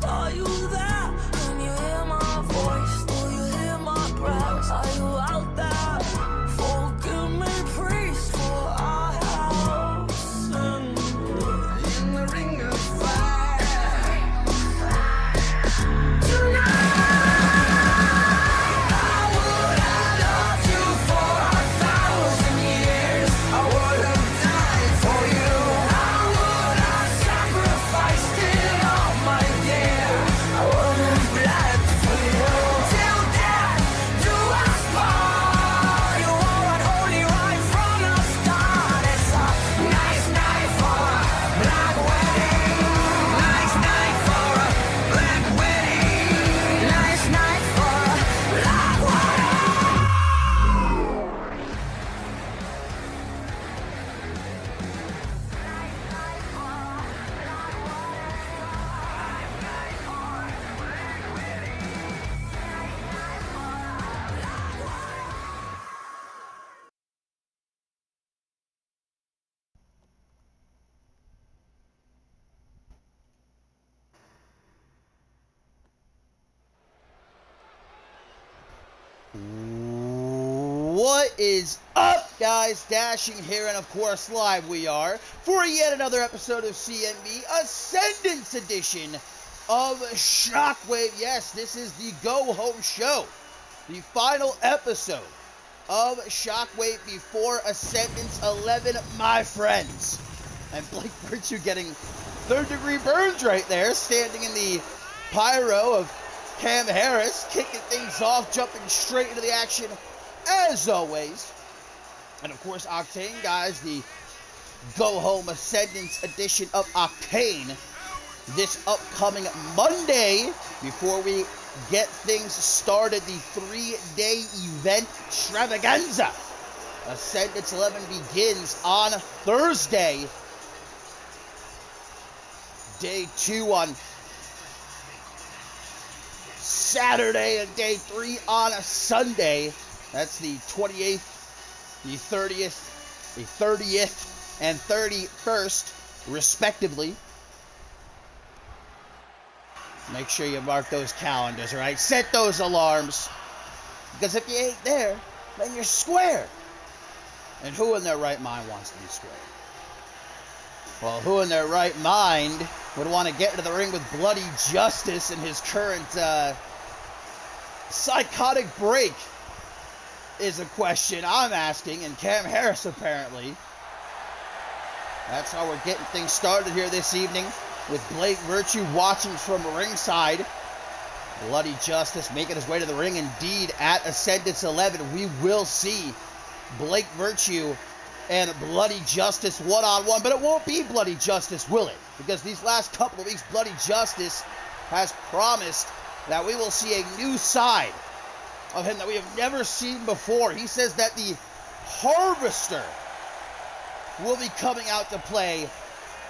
Are you there? Can you hear my voice? Do you hear my breath? Are you out there? Forgive me, priest, for I have sinned in the ring of fire. Tonight, I would have loved you for 1,000 years. I would have died for you. I would have sacrificed it all, my dear. I would have bled for you. Till death do us part. You are unholy right from the start. It's a nice night for a black wedding. Nice night for a black wedding. Nice night for a black wedding. What is up, guys? Dashing here, and of course live we are for yet another episode of CMV Ascendance edition of Shockwave. Yes, this is the go-home show, the final episode of Shockwave before Ascendance 11, my friends. And Blake Virtue getting third-degree burns right there, standing in the pyro of Cam Harris, kicking things off, jumping straight into the action as always. And of course, Octane, guys, the go-home Ascendance edition of Octane this upcoming Monday. Before we get things started, the 3-day event extravaganza, Ascendance 11, begins on Thursday. Day 2 on Saturday, and day 3 on a Sunday. That's the 28th, the 30th, and 31st, respectively. Make sure you mark those calendars, right? Set those alarms, because if you ain't there, then you're square. And who in their right mind wants to be square? Well, who in their right mind would want to get into the ring with Bloody Justice in his current psychotic break is a question I'm asking, and Cam Harris apparently. That's how we're getting things started here this evening, with Blake Virtue watching from ringside. Bloody Justice making his way to the ring indeed at Ascendance 11. We will see Blake Virtue and Bloody Justice one-on-one, but it won't be Bloody Justice, will it? Because these last couple of weeks, Bloody Justice has promised that we will see a new side of him that we have never seen before. He says that the Harvester will be coming out to play,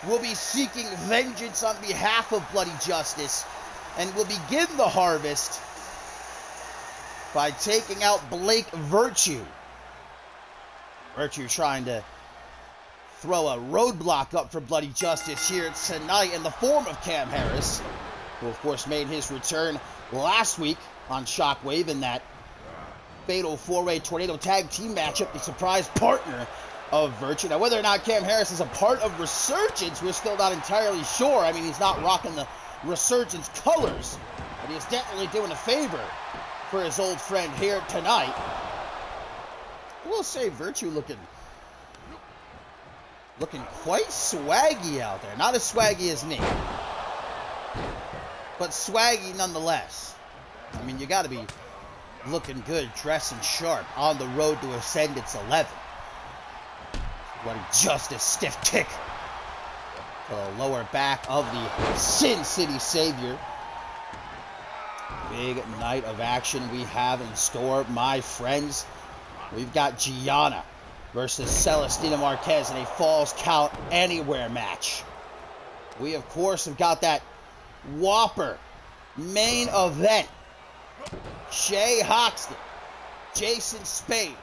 will be seeking vengeance on behalf of Bloody Justice, and will begin the harvest by taking out Blake Virtue. Virtue trying to throw a roadblock up for Bloody Justice here tonight in the form of Cam Harris, who of course made his return last week on Shockwave in that fatal 4-way tornado tag team matchup, the surprise partner of Virtue. Now, whether or not Cam Harris is a part of Resurgence, we're still not entirely sure. I mean, he's not rocking the Resurgence colors, but he's definitely doing a favor for his old friend here tonight. I will say Virtue looking quite swaggy out there. Not as swaggy as me, but swaggy nonetheless. I mean, you got to be looking good, dressing sharp on the road to Ascendance 11. Bloody Justice stiff kick to the lower back of the Sin City Savior. Big night of action we have in store, my friends. We've got Gianna versus Celestina Marquez in a Falls Count Anywhere match. We, of course, have got that whopper main event. Shay Hoxton, Jason Spade,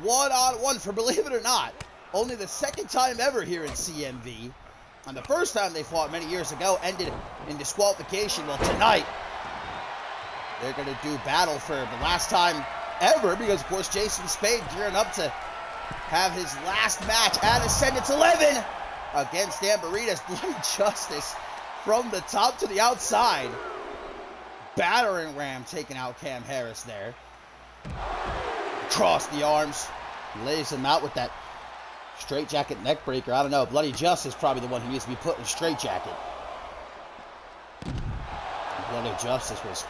one-on-one for, believe it or not, only the second time ever here in CMV. And the first time they fought many years ago ended in disqualification. Well, tonight, they're going to do battle for the last time ever, because, of course, Jason Spade gearing up to have his last match at Ascendance 11 against Amberitas. Bloody Justice from the top to the outside. Battering ram taking out Cam Harris there. Across the arms. Lays him out with that straitjacket neck breaker. I don't know. Bloody Justice probably the one who needs to be put in a straitjacket. Bloody Justice was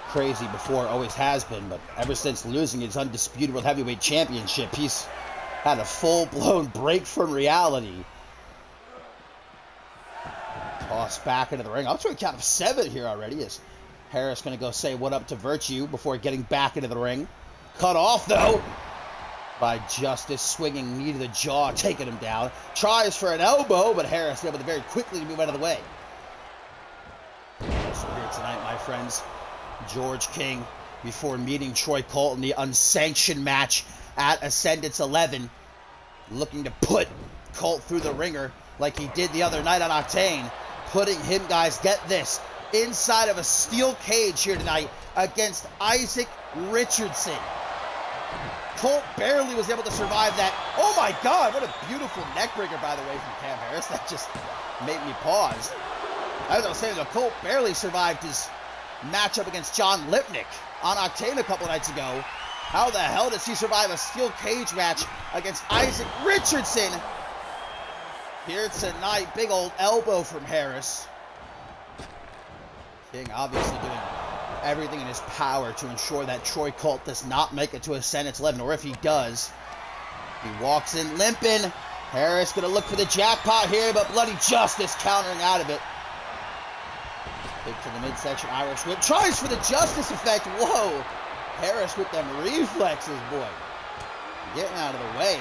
crazy before, always has been, but ever since losing his undisputed World Heavyweight Championship, he's had a full-blown break from reality. Tossed back into the ring. Up to a count of 7 here already. Is Harris going to go say what up to Virtue before getting back into the ring? Cut off, though, by Justice, swinging knee to the jaw, taking him down. Tries for an elbow, but Harris able to very quickly move out of the way. Also here tonight, my friends, George King, before meeting Troy Colton, the unsanctioned match at Ascendance 11, looking to put Colt through the ringer like he did the other night on Octane, putting him, guys, get this, inside of a steel cage here tonight against Isaac Richardson. Colt barely was able to survive that. Oh my God, what a beautiful neck breaker, by the way, from Cam Harris. That just made me pause. As I was saying, Colt barely survived his matchup against John Lipnick on Octane a couple nights ago. How the hell does he survive a steel cage match against Isaac Richardson? Here tonight, big old elbow from Harris. King obviously doing everything in his power to ensure that Troy Colt does not make it to Ascendance 11, or if he does, he walks in limping. Harris gonna look for the jackpot here, but Bloody Justice countering out of it. Kick to the midsection, Irish whip. Tries for the Justice effect. Whoa. Harris with them reflexes, boy. Getting out of the way.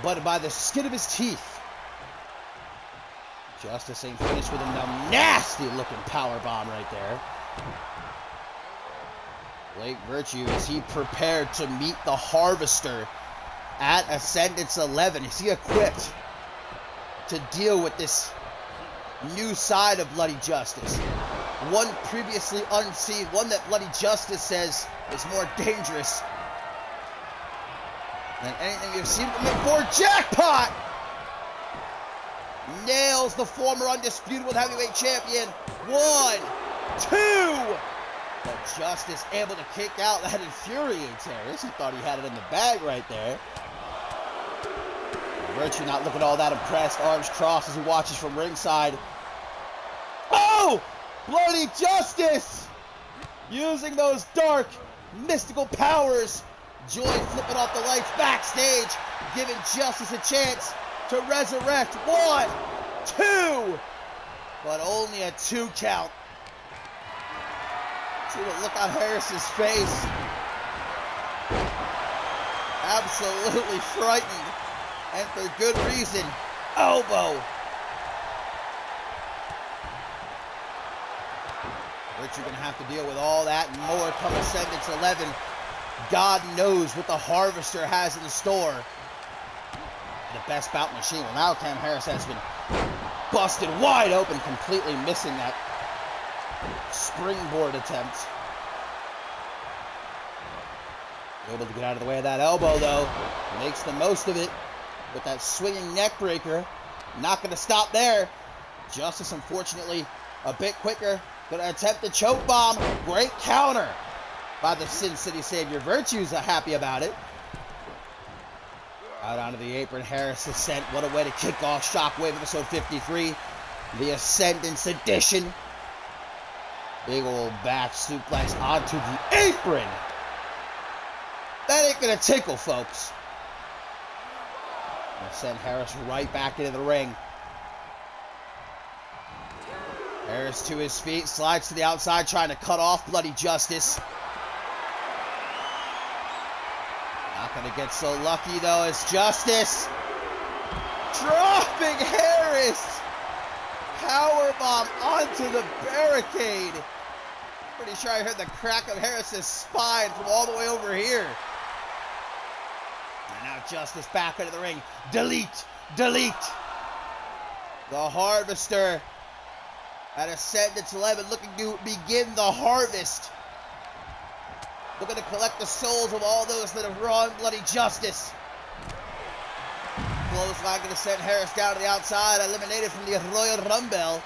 But by the skin of his teeth. Justice ain't finished with him now. Nasty looking power bomb right there. Blake Virtue, is he prepared to meet the Harvester at Ascendance 11? Is he equipped to deal with this new side of Bloody Justice? One previously unseen, one that Bloody Justice says is more dangerous than anything you've seen from him before. Jackpot! Nails the former undisputed World Heavyweight Champion. 1, 2. But Justice able to kick out. That infuriates Harris. He thought he had it in the bag right there. Virtue not looking all that impressed. Arms crossed as he watches from ringside. Oh! Bloody Justice! Using those dark, mystical powers. Joy flipping off the lights backstage, giving Justice a chance to resurrect. 1, 2, but only a 2 count. See the look on Harris's face. Absolutely frightened, and for good reason. Elbow. Virtue gonna have to deal with all that and more come Ascendance 11. God knows what the Harvester has in store. The best bout machine. Well, now Cam Harris has been busted wide open, completely missing that springboard attempt. Able to get out of the way of that elbow, though. Makes the most of it with that swinging neck breaker. Not going to stop there. Justice, unfortunately, a bit quicker. Going to attempt the choke bomb. Great counter by the Sin City Savior. Virtue's happy about it. Out onto the apron, Harris is sent. What a way to kick off Shockwave episode 53. The Ascendance edition. Big old back suplex onto the apron. That ain't gonna tickle, folks. Gonna send Harris right back into the ring. Harris to his feet, slides to the outside, trying to cut off Bloody Justice. Not gonna get so lucky though, as Justice dropping Harris. Powerbomb onto the barricade. Pretty sure I heard the crack of Harris's spine from all the way over here. And now Justice back into the ring. Delete, delete. The Harvester at Ascendance 11, looking to begin the harvest. Looking to collect the souls of all those that have wronged Bloody Justice. Clothesline going to send Harris down to the outside, eliminated from the Royal Rumble.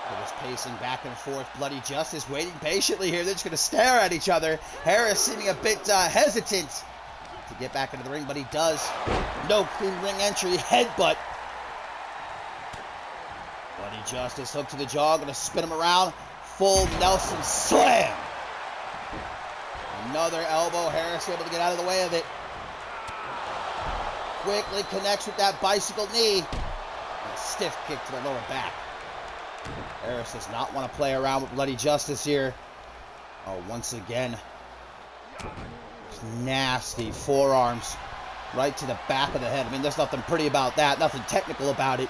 They're just pacing back and forth. Bloody Justice waiting patiently here. They're just going to stare at each other. Harris seeming a bit hesitant to get back into the ring, but he does. No clean ring entry, headbutt. Bloody Justice hook to the jaw, going to spin him around. Full Nelson slam. Another elbow. Harris able to get out of the way of it. Quickly connects with that bicycle knee. And a stiff kick to the lower back. Harris does not want to play around with Bloody Justice here. Oh, once again. Nasty forearms right to the back of the head. I mean, there's nothing pretty about that. Nothing technical about it.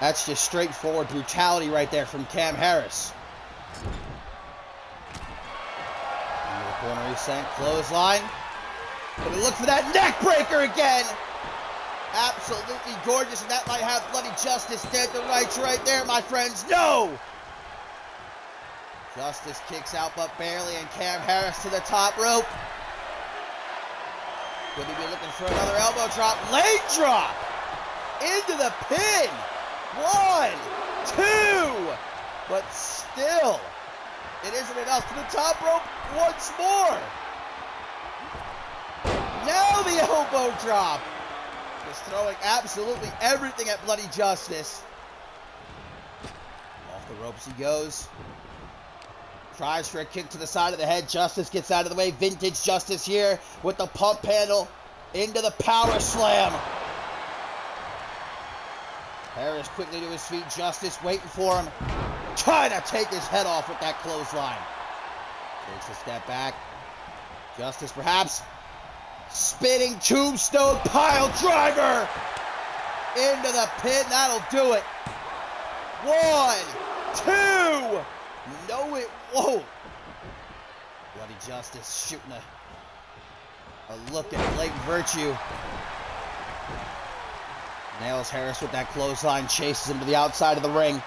That's just straightforward brutality right there from Cam Harris. Into the corner he sent. Clothesline. But he looked for that neck breaker again. Absolutely gorgeous, and that might have Bloody Justice dead to rights right there, my friends. No! Justice kicks out, but barely, and Cam Harris to the top rope. Could he be looking for another elbow drop? Leg drop! Into the pin! 1, 2! But still, it isn't enough. To the top rope once more. Now the elbow drop. Just throwing absolutely everything at Bloody Justice. Off the ropes he goes. Tries for a kick to the side of the head. Justice gets out of the way. Vintage Justice here with the pump handle into the power slam. Harris quickly to his feet. Justice waiting for him. Trying to take his head off with that clothesline. Takes a step back. Justice perhaps. Spinning tombstone pile driver into the pin. That'll do it. 1, 2. No, it won't. Bloody Justice shooting a look at Blatant Virtue. Nails Harris with that clothesline. Chases him to the outside of the ring.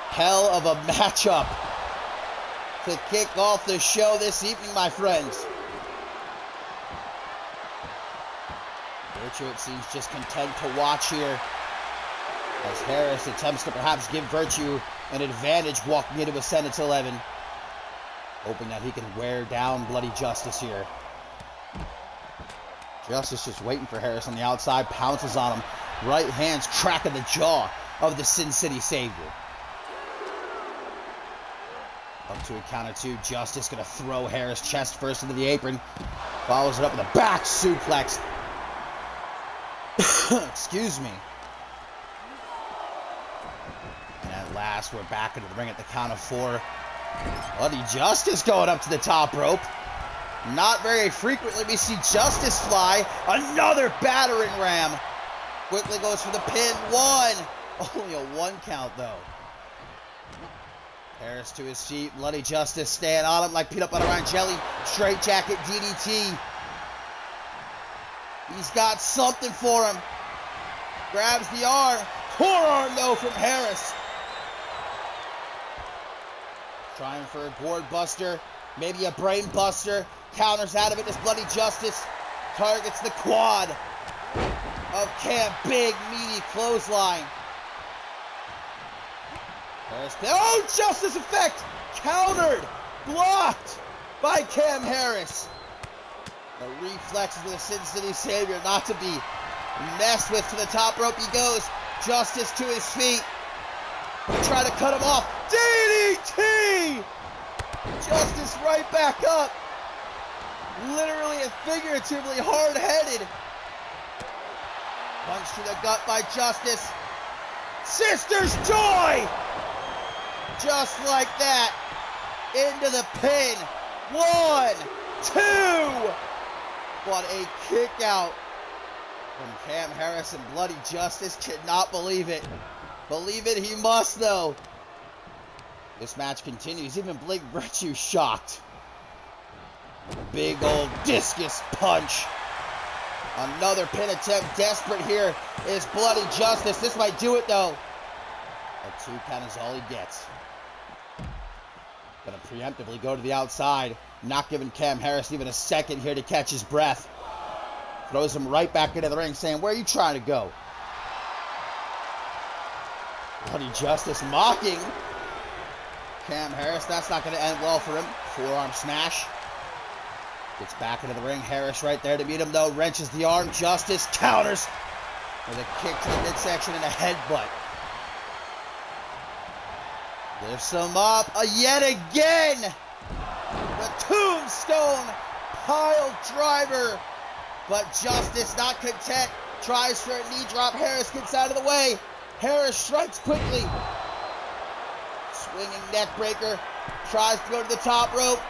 Hell of a matchup to kick off the show this evening, my friends. Virtue, it seems, just content to watch here as Harris attempts to perhaps give Virtue an advantage walking into Ascendance 11, hoping that he can wear down Bloody Justice here. Justice just waiting for Harris on the outside, pounces on him. Right hand's cracking the jaw of the Sin City Savior. Up to a count of 2. Justice going to throw Harris chest first into the apron. Follows it up with a back suplex. Excuse me. And at last, we're back into the ring at the count of 4. Bloody Justice going up to the top rope. Not very frequently we see Justice fly. Another battering ram. Quickly goes for the pin. 1. Only a 1 count, though. Harris to his feet. Bloody Justice staying on him like peanut butter on jelly. Straight jacket DDT. He's got something for him. Grabs the arm. Forearm, though, from Harris. Trying for a gourd buster. Maybe a brain buster. Counters out of it as Bloody Justice targets the quad of Cam. Big, meaty clothesline. Harris. Oh, Justice effect! Countered. Blocked by Cam Harris. The reflexes of the Sin City Savior not to be messed with. To the top rope he goes. Justice to his feet. Try to cut him off. DDT! Justice right back up. Literally and figuratively hard-headed. Punch to the gut by Justice. Sister's joy! Just like that. Into the pin. 1, 2. What a kick out from Cam Harris, and Bloody Justice cannot believe it. Believe it he must, though. This match continues. Even Blatant Virtue shocked. Big old discus punch Another pin attempt. Desperate here is Bloody Justice. This might do it, though. A 2 count is all he gets. Gonna preemptively go to the outside. Not giving Cam Harris even a second here to catch his breath. Throws him right back into the ring, saying, where are you trying to go? Bloody Justice mocking Cam Harris. That's not going to end well for him. Forearm smash. Gets back into the ring. Harris right there to meet him, though. Wrenches the arm. Justice counters with a kick to the midsection and a headbutt. Lifts him up yet again. The tombstone pile driver. But Justice not content. Tries for a knee drop. Harris gets out of the way. Harris strikes quickly. Swinging neck breaker. Tries to go to the top rope.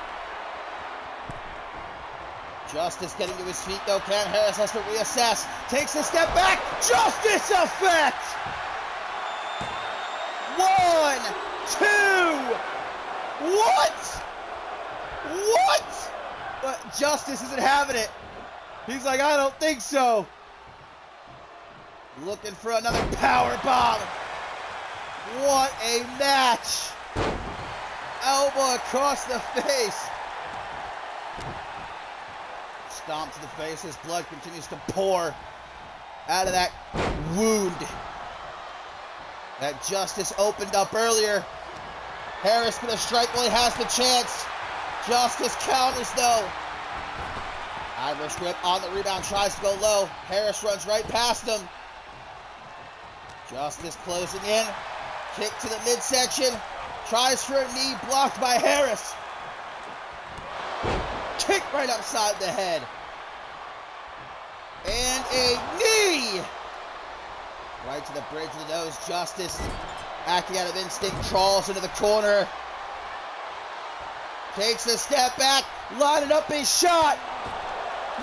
Justice getting to his feet, though. Cam Harris has to reassess. Takes a step back. Justice effect! 1, 2. What? But Justice isn't having it. He's like, I don't think so. Looking for another power bomb. What a match. Elbow across the face. Stomp to the face. His blood continues to pour out of that wound that Justice opened up earlier. Harris gonna strike while he has the chance. Justice counters, though. Irish whip on the rebound, tries to go low. Harris runs right past him. Justice closing in. Kick to the midsection. Tries for a knee, blocked by Harris. Kick right upside the head. And a knee! Right to the bridge of the nose. Justice, acting out of instinct, crawls into the corner. Takes a step back, lining up a shot.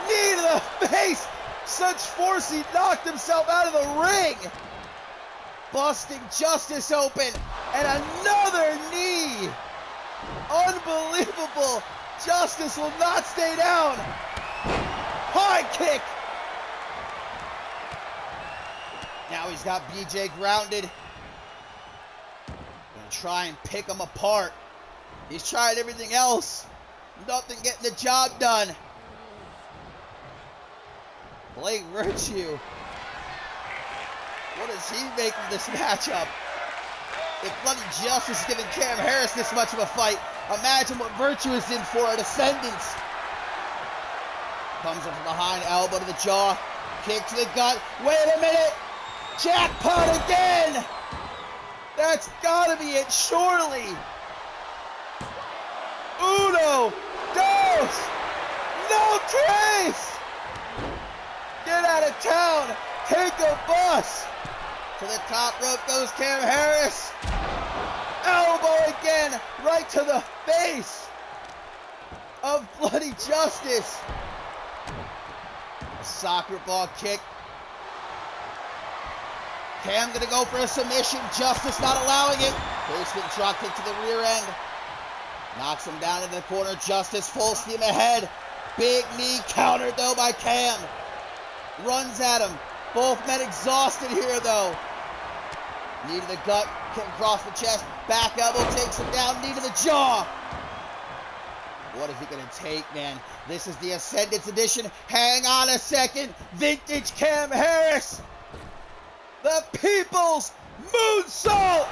Knee to the face. Such force he knocked himself out of the ring. Busting Justice open. And another knee. Unbelievable. Justice will not stay down. High kick. Now he's got BJ grounded. Gonna try and pick him apart. He's tried everything else. Nothing getting the job done. Blake Virtue. What does he make of this matchup? If Bloody Justice is giving Cam Harris this much of a fight, imagine what Virtue is in for at Ascendance. Comes up from behind, elbow to the jaw, kick to the gut. Wait a minute! Jackpot again! That's gotta be it, surely! Uno! Dos! No trace! Get out of town! Take a bus! To the top rope goes Cam Harris. Elbow again, right to the face of Bloody Justice. A soccer ball kick. Cam gonna go for a submission. Justice not allowing it. Basement drop kick to the rear end. Knocks him down into the corner. Justice full steam ahead. Big knee countered though by Cam. Runs at him. Both men exhausted here though. Knee to the gut, kick across the chest, back elbow takes him down, knee to the jaw. What is he gonna take, man? This is the Ascendance edition. Hang on a second. Vintage Cam Harris. The People's Moonsault.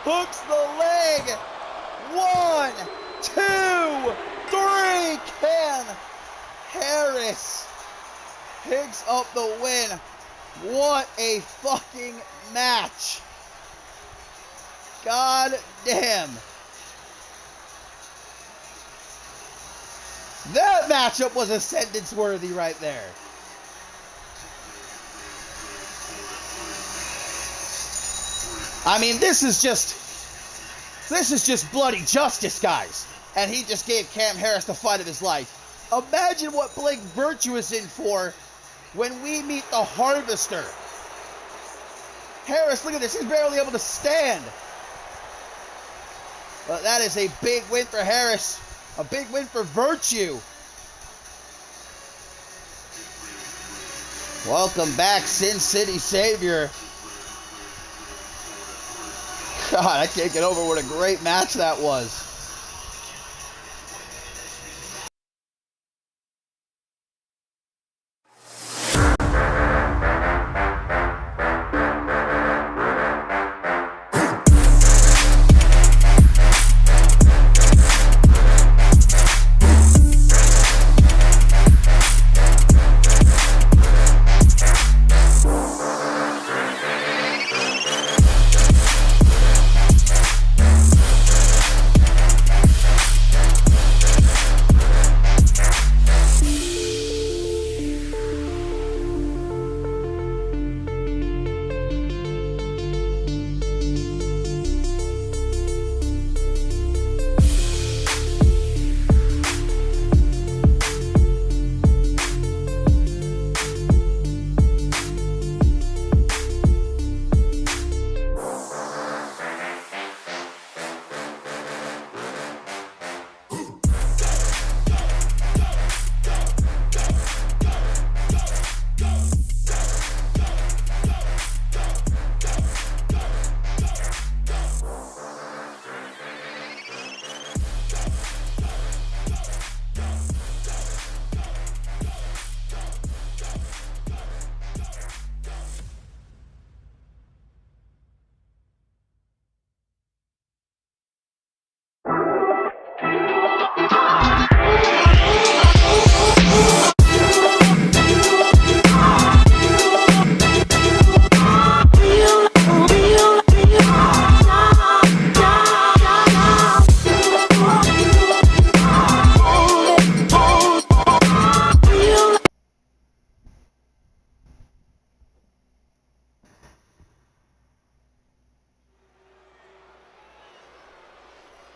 Hooks the leg. 1, 2, 3. Cam Harris picks up the win. What a fucking match. God damn. That matchup was Ascendance worthy right there. I mean, this is just Bloody Justice, guys. And he just gave Cam Harris the fight of his life. Imagine what Blake Virtue is in for when we meet the Harvester. Harris, look at this. He's barely able to stand. But that is a big win for Harris. A big win for Virtue. Welcome back, Sin City Savior. God, I can't get over what a great match that was.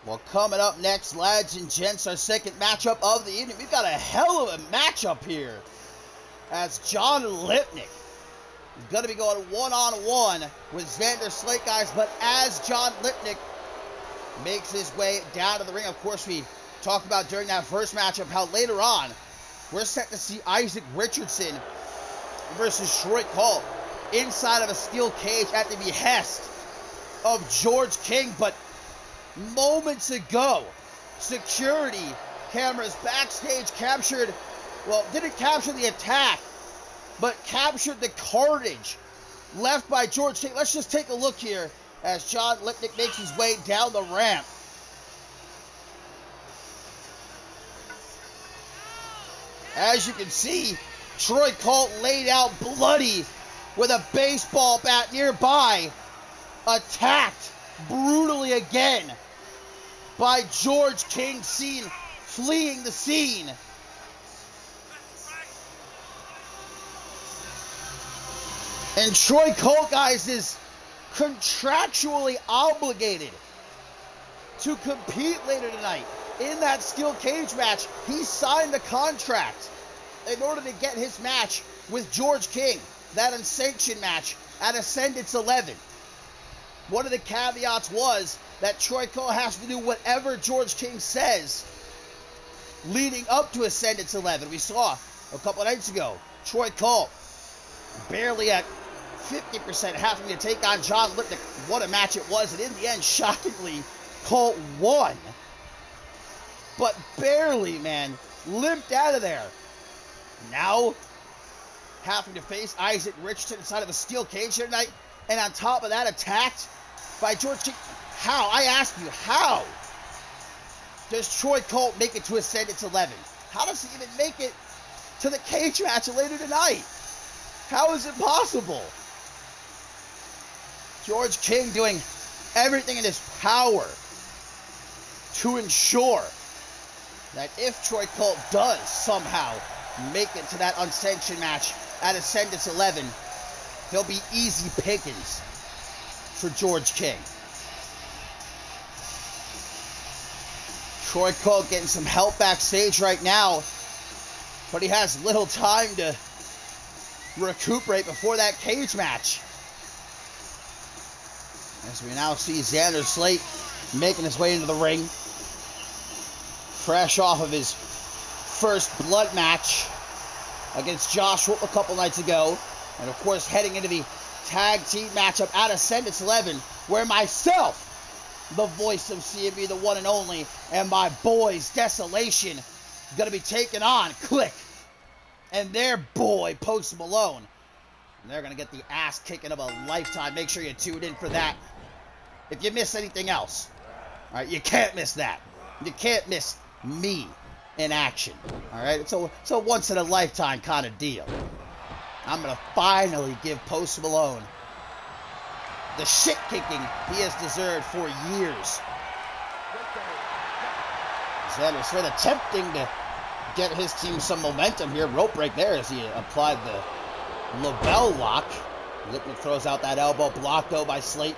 Well, coming up next, lads and gents, our second matchup of the evening. We've got a hell of a matchup here, as John Lipnick is going to be going one-on-one with Xander Slate, guys. But as John Lipnick makes his way down to the ring, of course, we talked about during that first matchup how later on we're set to see Isaac Richardson versus Troy Cole inside of a steel cage at the behest of George King. But moments ago, security cameras backstage didn't capture the attack, but captured the carnage left by George King. Let's just take a look here as John Lipnick makes his way down the ramp. As you can see, Troy Colt laid out bloody with a baseball bat nearby, attacked brutally again by George King, seen fleeing the scene. And Troy Colt, guys, is contractually obligated to compete later tonight in that steel cage match. He signed the contract in order to get his match with George King, that unsanctioned match at Ascendance 11. One of the caveats was that Troy Cole has to do whatever George King says leading up to Ascendance 11. We saw a couple of nights ago, Troy Cole barely at 50%, having to take on John Lipnick. What a match it was, and in the end, shockingly, Cole won. But barely, man, limped out of there. Now, having to face Isaac Richardson inside of a steel cage here tonight, and on top of that, attacked by George King. How? I ask you, how does Troy Colt make it to Ascendance 11? How does he even make it to the cage match later tonight? How is it possible? George King doing everything in his power to ensure that if Troy Colt does somehow make it to that unsanctioned match at Ascendance 11, he'll be easy pickings for George King. Troy Colt getting some help backstage right now, but he has little time to recuperate before that cage match. As we now see Xander Slate making his way into the ring, fresh off of his first blood match against Josh Wolf a couple nights ago. And of course, heading into the tag team matchup at Ascendance 11, where myself, the voice of CMV, the one and only, and my boys, Desolation, going to be taking on Click and their boy, Post Malone. And they're going to get the ass kicking of a lifetime. Make sure you tune in for that. If you miss anything else, all right, you can't miss that. You can't miss me in action, all right? It's a once-in-a-lifetime kind of deal. I'm going to finally give Post Malone the shit kicking he has deserved for years. Xander Smith attempting to get his team some momentum here. Rope break there as he applied the LaBelle lock. Lipnick throws out that elbow, blocked though by Slate.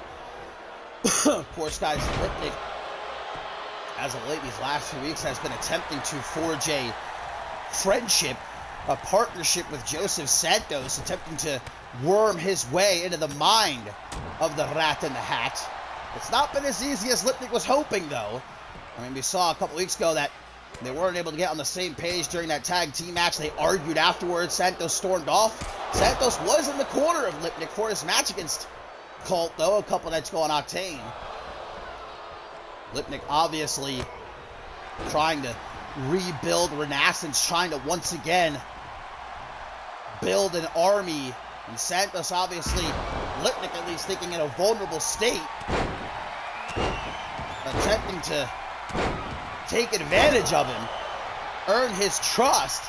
Of course, guys, Lipnick, as of late these last few weeks, has been attempting to forge a friendship, a partnership with Joseph Santos, attempting to worm his way into the mind of the Rat in the Hat. It's not been as easy as Lipnick was hoping, though. I mean, we saw a couple weeks ago that they weren't able to get on the same page during that tag team match. They argued afterwards. Santos stormed off. Santos was in the corner of Lipnick for his match against Colt, though, a couple nights ago on Octane. Lipnick obviously trying to rebuild Renaissance, trying to once again build an army. And Santos obviously, Lipnick at least, thinking in a vulnerable state, attempting to take advantage of him, earn his trust.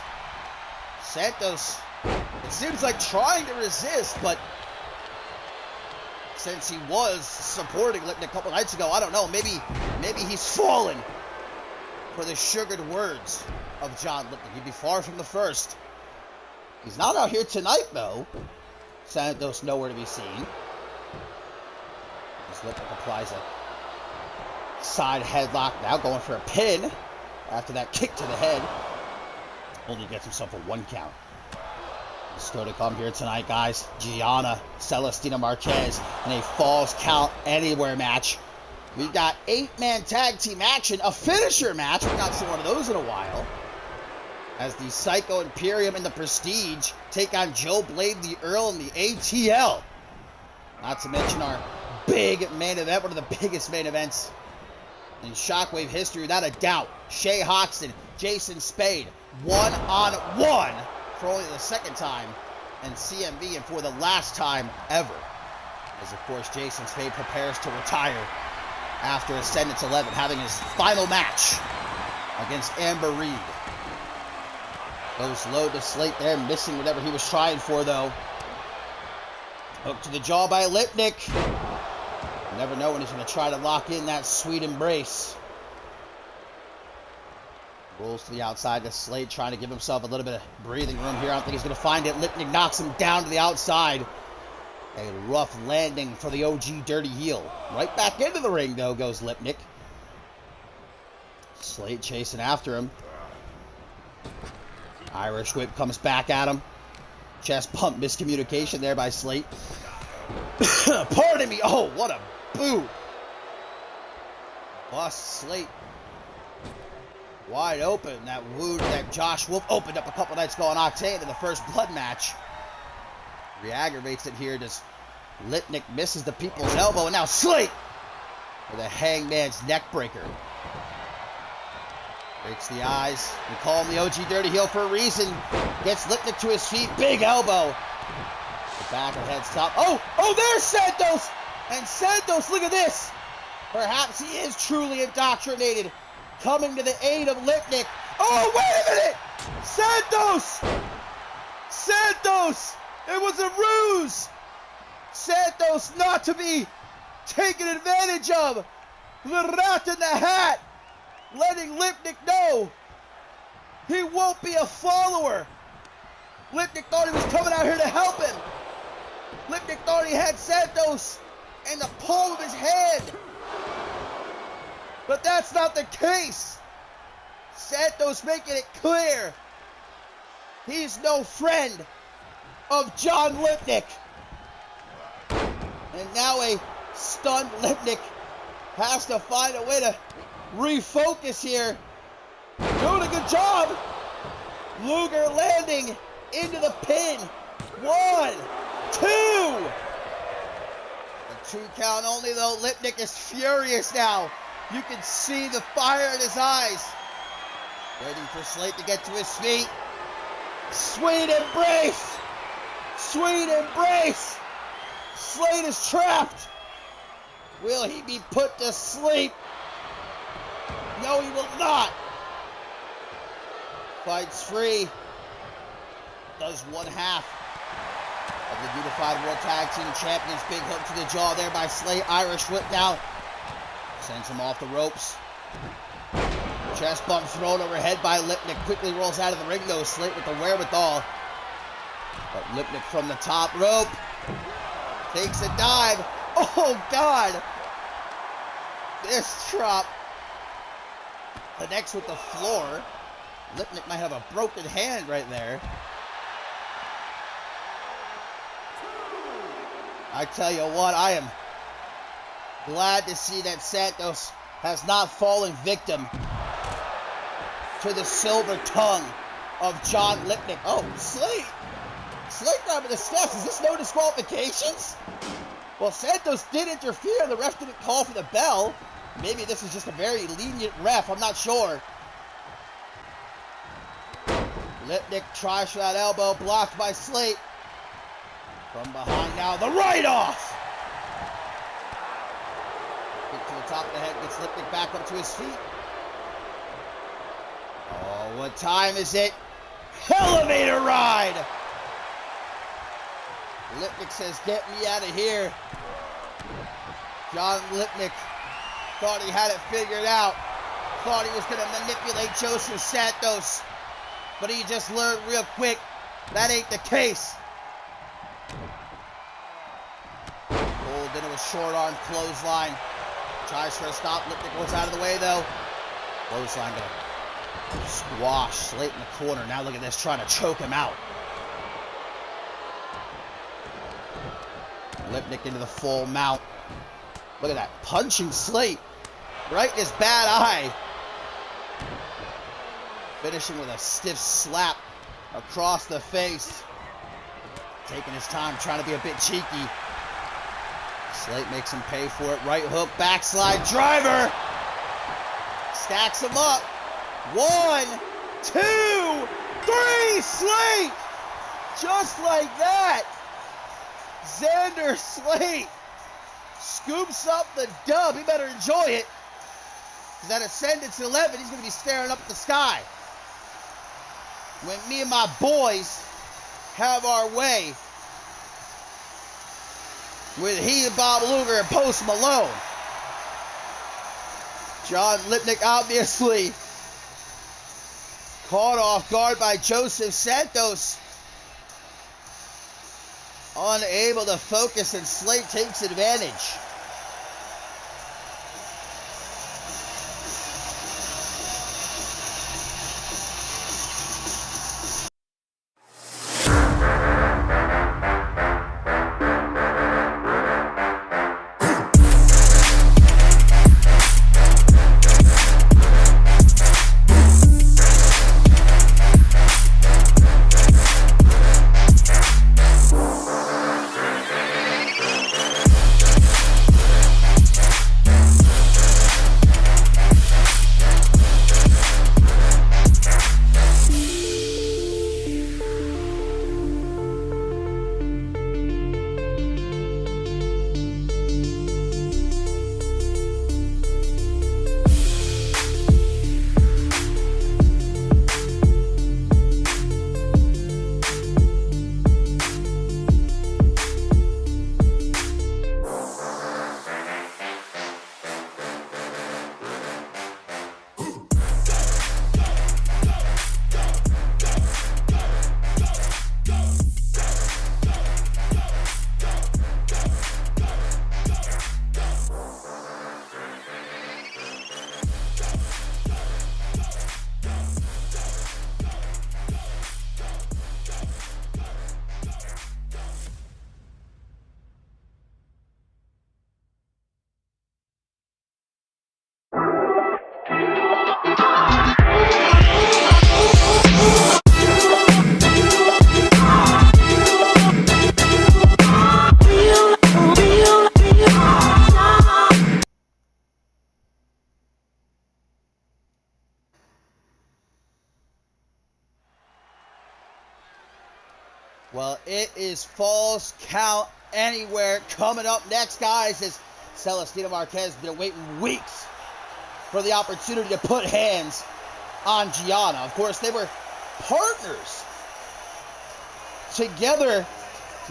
Santos, it seems like, trying to resist, but since he was supporting Lipnick a couple nights ago, I don't know, maybe he's fallen for the sugared words of John Lipnick. He'd be far from the first. He's not out here tonight, though. Santos nowhere to be seen. As Lipnick applies a side headlock now, going for a pin after that kick to the head. Only gets himself a 1 count. Still to come here tonight, guys. Gianna Celestina Marquez in a Falls Count Anywhere match. We got 8-man tag team action, a finisher match. We've not seen one of those in a while. As the Psycho Imperium and the Prestige take on Joe Blade, the Earl, and the ATL. Not to mention our big main event, one of the biggest main events in Shockwave history, without a doubt. Shay Hoxton, Jason Spade, 1-on-1 for only the second time in CMV and for the last time ever. As, of course, Jason Spade prepares to retire after Ascendance 11, having his final match against Amber Reed. Goes low to Slate there, missing whatever he was trying for, though. Hook to the jaw by Lipnick. You never know when he's going to try to lock in that sweet embrace. Rolls to the outside to Slate, trying to give himself a little bit of breathing room here. I don't think he's going to find it. Lipnick knocks him down to the outside. A rough landing for the OG Dirty Heel. Right back into the ring, though, goes Lipnick. Slate chasing after him. Irish whip comes back at him. Chest pump miscommunication there by Slate. Pardon me. Oh, what a boot. Bust Slate wide open. That wound that Josh Wolf opened up a couple nights ago on Octane in the first blood match. Re-aggravates it here. Just Lipnick misses the people's elbow. And now Slate with a Hangman's neck breaker. Breaks the eyes. We call him the OG Dirty Heel for a reason. Gets Lipnick to his feet. Big elbow. The back of head stop. Oh, there's Santos. And Santos, look at this. Perhaps he is truly indoctrinated. Coming to the aid of Lipnick. Oh, wait a minute. Santos. It was a ruse. Santos not to be taken advantage of. The Rat in the Hat. Letting Lipnick know he won't be a follower. Lipnick thought he was coming out here to help him. Lipnick thought he had Santos in the palm of his hand. But that's not the case. Santos making it clear he's no friend of John Lipnick. And now a stunned Lipnick has to find a way to refocus here. Doing a good job. Luger landing into the pin. 1, 2. A 2 count only though. Lipnick is furious now. You can see the fire in his eyes. Waiting for Slate to get to his feet. Sweet embrace. Sweet embrace. Slate is trapped. Will he be put to sleep? No, he will not. Fights free. Does 1/2 of the Unified World Tag Team Champions. Big hook to the jaw there by Slate. Irish whip now. Sends him off the ropes. Chest bump thrown overhead by Lipnick. Quickly rolls out of the ring though. Slate with the wherewithal. But Lipnick from the top rope. Takes a dive. Oh God. This drop. Connects with the floor. Lipnick might have a broken hand right there. I tell you what, I am glad to see that Santos has not fallen victim to the silver tongue of John Lipnick. Oh, Slate grabbing the steps. Is this no disqualifications? Well, Santos did interfere. The ref didn't call for the bell. Maybe this is just a very lenient ref. I'm not sure. Lipnick tries for that elbow. Blocked by Slate. From behind now. The right off. Kick to the top of the head. Gets Lipnick back up to his feet. Oh, what time is it? Elevator ride! Lipnick says, get me out of here. John Lipnick thought he had it figured out. Thought he was going to manipulate Joseph Santos. But he just learned real quick that ain't the case. Pulled into a short arm clothesline. Tries for a stop. Lipnick goes out of the way though. Clothesline gonna squash Slate in the corner. Now look at this, trying to choke him out. Lipnick into the full mount. Look at that, punching Slate right in his bad eye. Finishing with a stiff slap across the face. Taking his time, trying to be a bit cheeky. Slate makes him pay for it. Right hook, backslide, driver. Stacks him up. 1, 2, 3, Slate! Just like that. Xander Slate scoops up the dub. He better enjoy it. Because at Ascendance 11, he's going to be staring up at the sky. When me and my boys have our way with he and Bob Luger and Post Malone. John Lipnick obviously caught off guard by Joseph Santos. Unable to focus, and Slate takes advantage. It is Falls Count Anywhere coming up next, guys, as Celestina Marquez has been waiting weeks for the opportunity to put hands on Gianna. Of course, they were partners together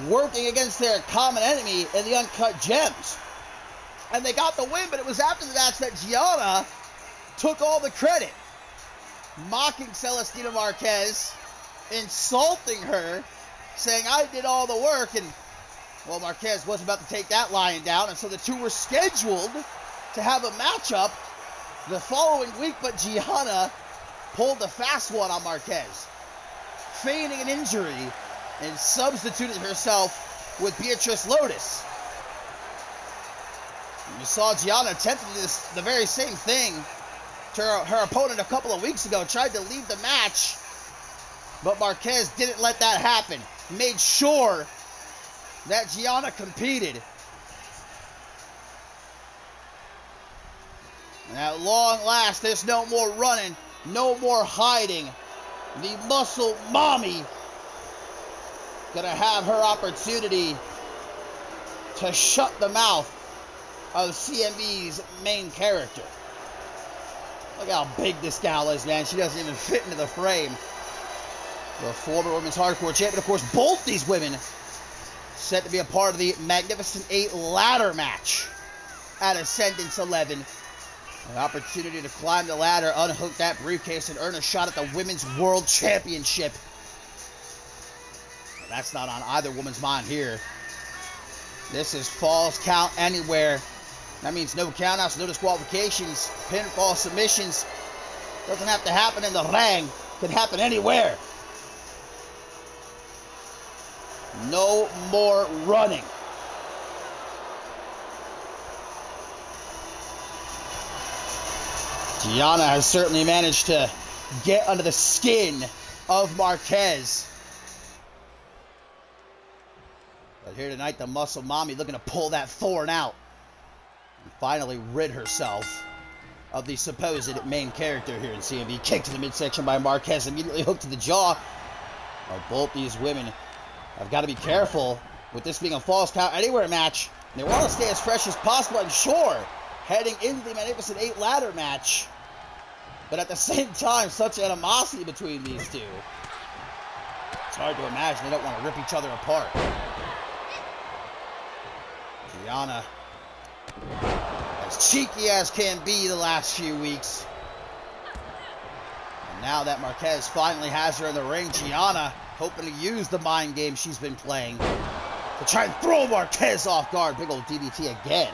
working against their common enemy in the Uncut Gems. And they got the win, but it was after the match that Gianna took all the credit, mocking Celestina Marquez, insulting her, saying, I did all the work, and, well, Marquez was about to take that lying down, and so the two were scheduled to have a matchup the following week, but Gianna pulled the fast one on Marquez, feigning an injury and substituted herself with Beatrice Lotus. You saw Gianna attempted the very same thing to her opponent a couple of weeks ago, tried to leave the match, but Marquez didn't let that happen. Made sure that Gianna competed. And at long last, there's no more running, no more hiding. The muscle mommy gonna have her opportunity to shut the mouth of CMV's main character. Look how big this gal is, man. She doesn't even fit into the frame. The former women's hardcore champion. Of course, both these women set to be a part of the Magnificent 8 ladder match at Ascendance 11. An opportunity to climb the ladder, unhook that briefcase, and earn a shot at the Women's World Championship. Well, that's not on either woman's mind here. This is Falls Count Anywhere. That means no countouts, no disqualifications, pinfall submissions. Doesn't have to happen in the ring. Can happen anywhere. No more running. Gianna has certainly managed to get under the skin of Marquez. But here tonight, the muscle mommy looking to pull that thorn out and finally rid herself of the supposed main character here in CMV. Kick to the midsection by Marquez, immediately hooked to the jaw. Well, both these women have got to be careful with this being a Falls Count Anywhere match. They want to stay as fresh as possible, I'm sure, heading into the Magnificent 8 ladder match. But at the same time, such animosity between these two. It's hard to imagine they don't want to rip each other apart. Gianna, as cheeky as can be the last few weeks. And now that Marquez finally has her in the ring, Gianna hoping to use the mind game she's been playing to try and throw Marquez off guard. Big old DDT again.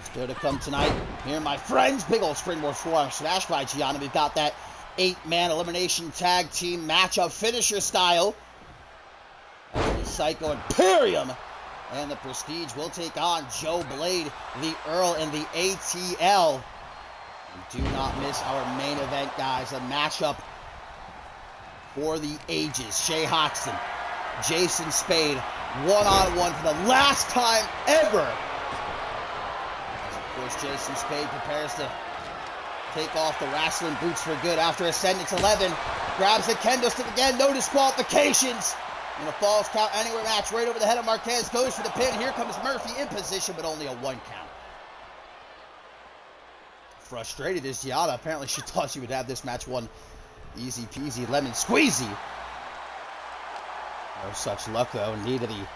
Still to come tonight. Here, my friends. Big old springboard forearm smash by Gianna. We've got that 8-man elimination tag team matchup finisher style. The Psycho Imperium and the Prestige will take on Joe Blade, the Earl, and the ATL. And do not miss our main event, guys. A matchup for the ages. Shay Hoxton, Jason Spade, one-on-one for the last time ever. Of course, Jason Spade prepares to take off the wrestling boots for good after Ascendance 11. Grabs the kendo stick again, no disqualifications. In a Falls Count Anywhere match, right over the head of Marquez, goes for the pin. Here comes Murphy in position, but only a 1 count. Frustrated is Gianna. Apparently she thought she would have this match won easy peasy lemon squeezy. No such luck though. Knee to the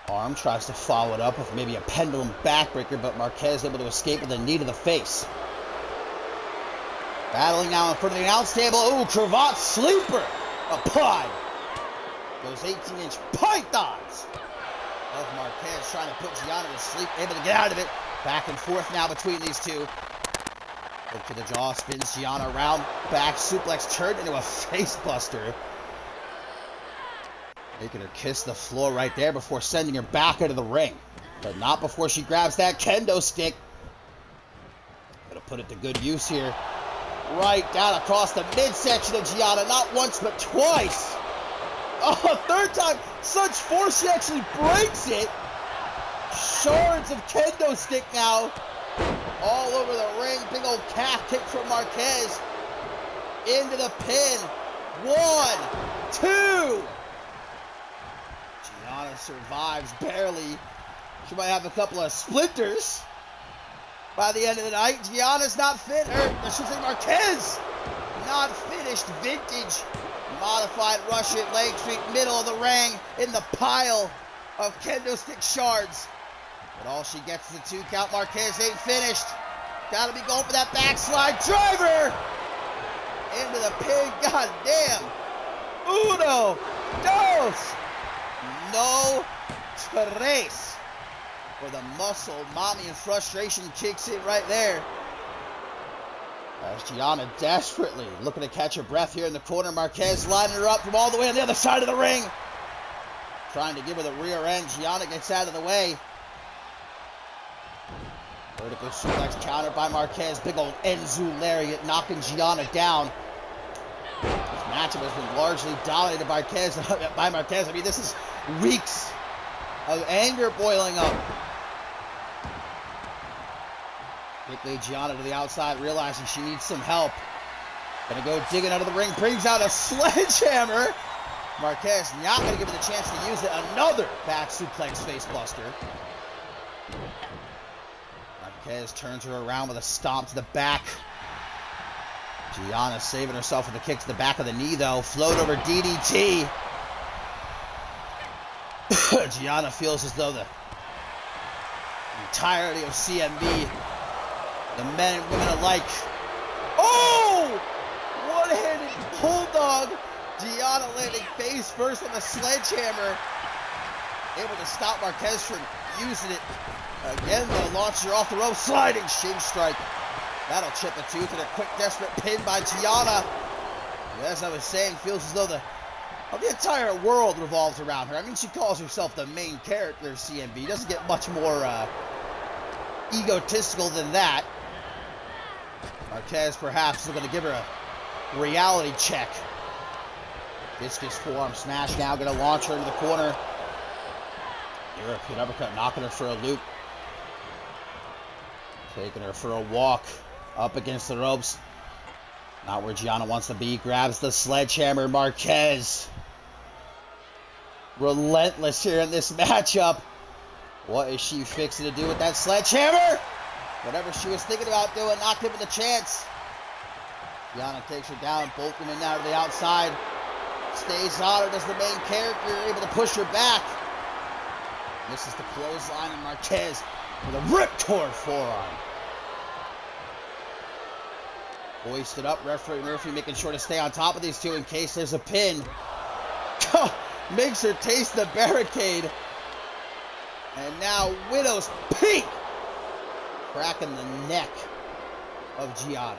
arm, tries to follow it up with maybe a pendulum backbreaker, but Marquez able to escape with a knee to the face. Battling now in front of the announce table. Ooh, cravat sleeper applied. Those 18-inch pythons of Marquez trying to put Gianna to sleep, able to get out of it. Back and forth now between these two. Look to the jaw, spins Gianna around, back suplex turned into a face buster. Making her kiss the floor right there before sending her back into the ring. But not before she grabs that kendo stick. Gonna put it to good use here. Right down across the midsection of Gianna. Not once, but twice. Oh, third time. Such force, she actually breaks it. Shards of kendo stick now. All over the ring. Big old calf kick from Marquez. Into the pin. 1, 2. Gianna survives barely. She might have a couple of splinters by the end of the night. Gianna's not fit. I should say Marquez. Not finished. Vintage. Modified Russian leg sweep. Middle of the ring. In the pile of kendo stick shards. But all she gets is a 2 count. Marquez ain't finished. Gotta be going for that backslide driver. Into the pin. God damn. Uno. Dos. No. Tres. Where the muscle mommy and frustration kicks in right there. As Gianna desperately looking to catch her breath here in the corner. Marquez lining her up from all the way on the other side of the ring. Trying to give her the rear end. Gianna gets out of the way. Vertical suplex countered by Marquez. Big old Enzu lariat knocking Gianna down. This matchup has been largely dominated by Marquez. I mean, this is weeks of anger boiling up. Quickly, Gianna to the outside, realizing she needs some help. Gonna go digging out of the ring, brings out a sledgehammer. Marquez not gonna give her the chance to use it. Another back suplex face buster. Marquez turns her around with a stomp to the back. Gianna saving herself with a kick to the back of the knee, though. Float over DDT. Gianna feels as though the entirety of CMV, the men and women alike. Oh! One-handed bulldog. Gianna landing face first on the sledgehammer. Able to stop Marquez from using it. Again, though, launches her off the rope. Sliding shin strike. That'll chip a tooth, and a quick, desperate pin by Gianna. As I was saying, feels as though the entire world revolves around her. I mean, she calls herself the main character of CMV. Doesn't get much more egotistical than that. Marquez perhaps looking to give her a reality check. Discus forearm smash now, going to launch her into the corner. European uppercut, knocking her for a loop. Taking her for a walk up against the ropes. Not where Gianna wants to be. Grabs the sledgehammer. Marquez. Relentless here in this matchup. What is she fixing to do with that sledgehammer? Whatever she was thinking about doing, not giving the chance. Gianna takes her down. Both women now to the outside. Stays on her as the main character. Able to push her back. This is the clothesline, and Marquez with a rip-torn forearm. Hoisted up, referee Murphy making sure to stay on top of these two in case there's a pin. Makes her taste the barricade. And now Widow's Peak. Cracking the neck of Gianna.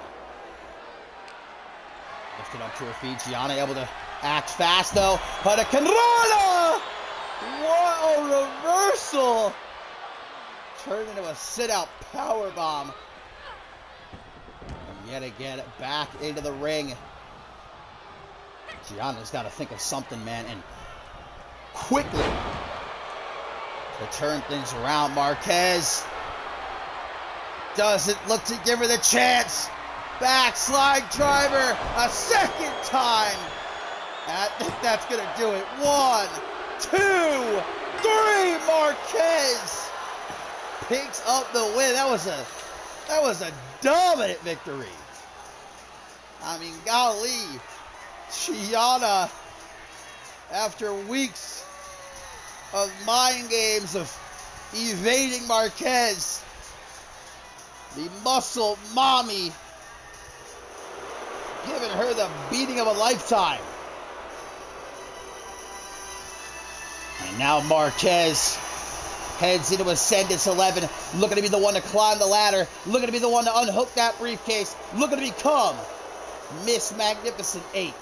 Lifted up to her feet. Gianna able to act fast though. Hurricanrana! What a reversal! Turned into a sit-out powerbomb. And yet again, back into the ring. Gianna's got to think of something, man, and quickly to turn things around. Marquez doesn't look to give her the chance. Backslide driver a second time. I think that's going to do it. 1, 2, 3. Marquez picks up the win. That was a dominant victory. I mean, golly, Gianna, after weeks of mind games of evading Marquez, the muscle mommy, giving her the beating of a lifetime. And now Marquez heads into Ascendance 11, looking to be the one to climb the ladder, looking to be the one to unhook that briefcase, looking to become Miss Magnificent 8.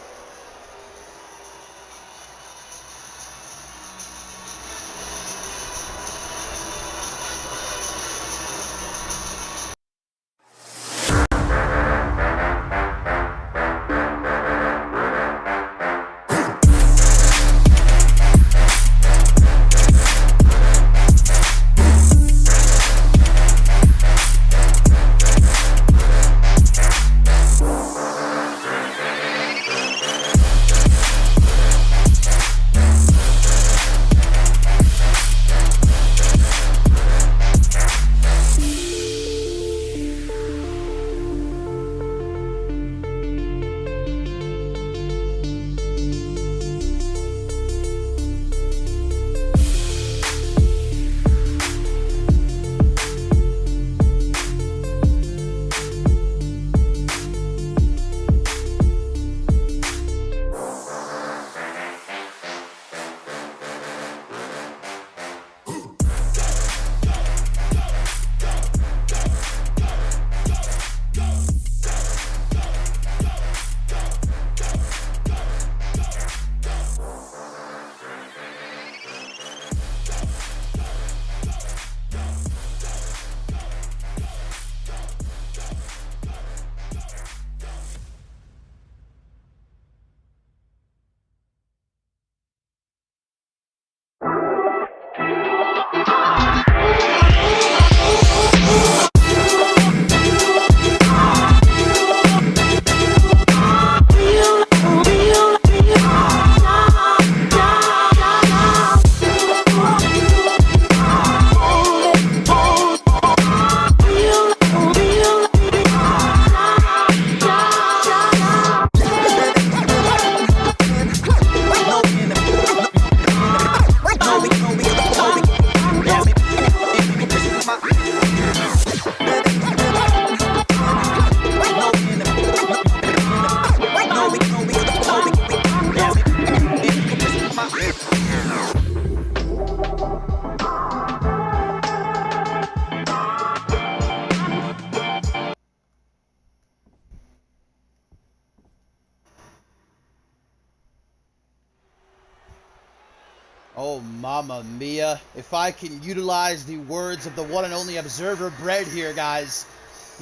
Mamma mia. If I can utilize the words of the one and only Observer Bread here, guys,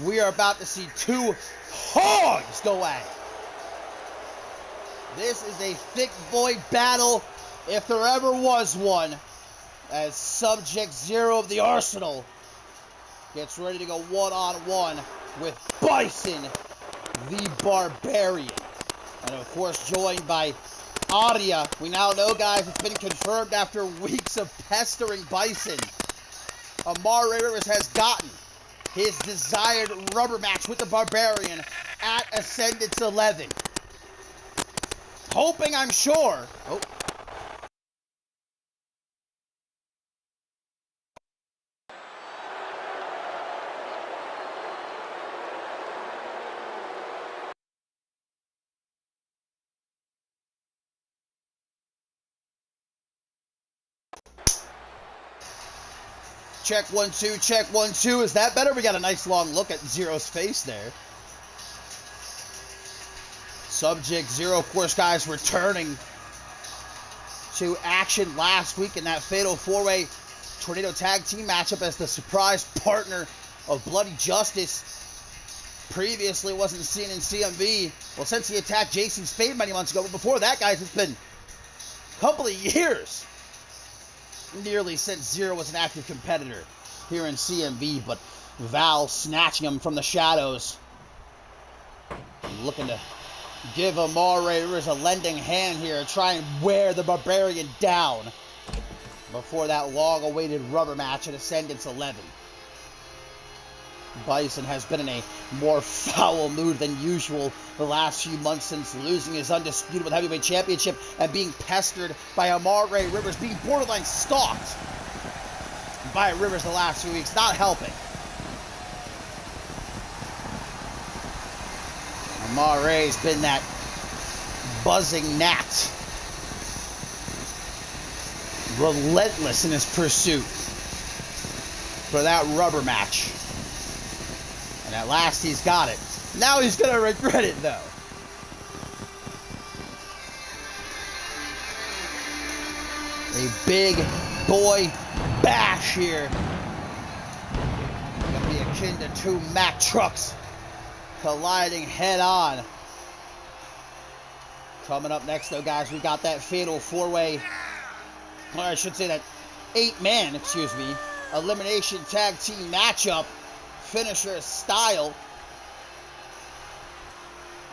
we are about to see two hogs go at it. This is a thick boy battle, if there ever was one, as Subject Zero of the Arsenal gets ready to go one-on-one with Bison the Barbarian. And of course, joined by Aria. We now know, guys, it's been confirmed after weeks of pestering Bison. Amari Rivers has gotten his desired rubber match with the Barbarian at Ascendance 11. Hoping, I'm sure. Oh. Check 1 2, check 1 2. Is that better? We got a nice long look at Zero's face there. Subject Zero, of course, guys, returning to action last week in that fatal four-way Tornado Tag Team matchup as the surprise partner of Bloody Justice. Previously wasn't seen in CMV. Well, since he attacked Jason Spade many months ago, but before that, guys, it's been a couple of years nearly since Zero was an active competitor here in CMV, but Val snatching him from the shadows, looking to give Amari Rivers a lending hand here, try and wear the Barbarian down before that long-awaited rubber match at Ascendance 11. Bison has been in a more foul mood than usual the last few months since losing his undisputed heavyweight championship and being pestered by Amari Rivers, being borderline stalked by Rivers the last few weeks, not helping. Amari's been that buzzing gnat, relentless in his pursuit for that rubber match. And at last he's got it. Now he's going to regret it, though. A big boy bash here. Going to be akin to two Mack trucks colliding head on. Coming up next, though, guys, we got that fatal four-way, or I should say that 8-man, elimination tag team matchup. Finisher style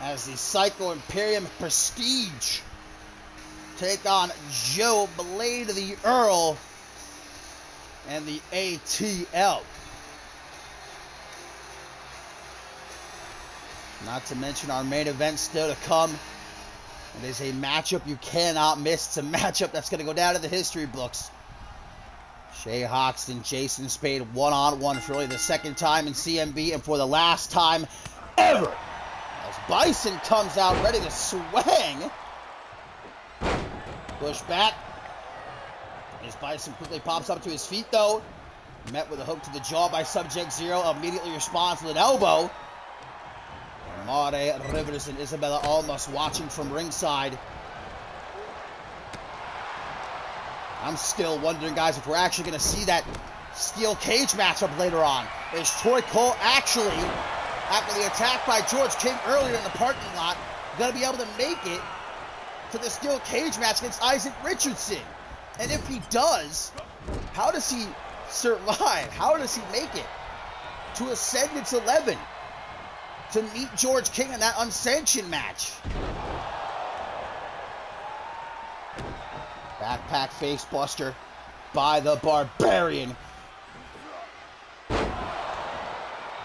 as the Psycho Imperium Prestige take on Joe Blade the Earl and the ATL. Not to mention our main event still to come. It is a matchup you cannot miss. It's a matchup that's going to go down in the history books. Shay Hoxton, Jason Spade, one-on-one for really the second time in CMV and for the last time ever. As Bison comes out ready to swing. Push back. As Bison quickly pops up to his feet, though. Met with a hook to the jaw by Subject Zero. Immediately responds with an elbow. Amari Rivers and Isabella Almas watching from ringside. I'm still wondering, guys, if we're actually going to see that steel cage matchup later on. Is Troy Cole actually, after the attack by George King earlier in the parking lot, going to be able to make it to the steel cage match against Isaac Richardson? And if he does, how does he survive? How does he make it to Ascendance 11 to meet George King in that unsanctioned match? Backpack facebuster by the Barbarian.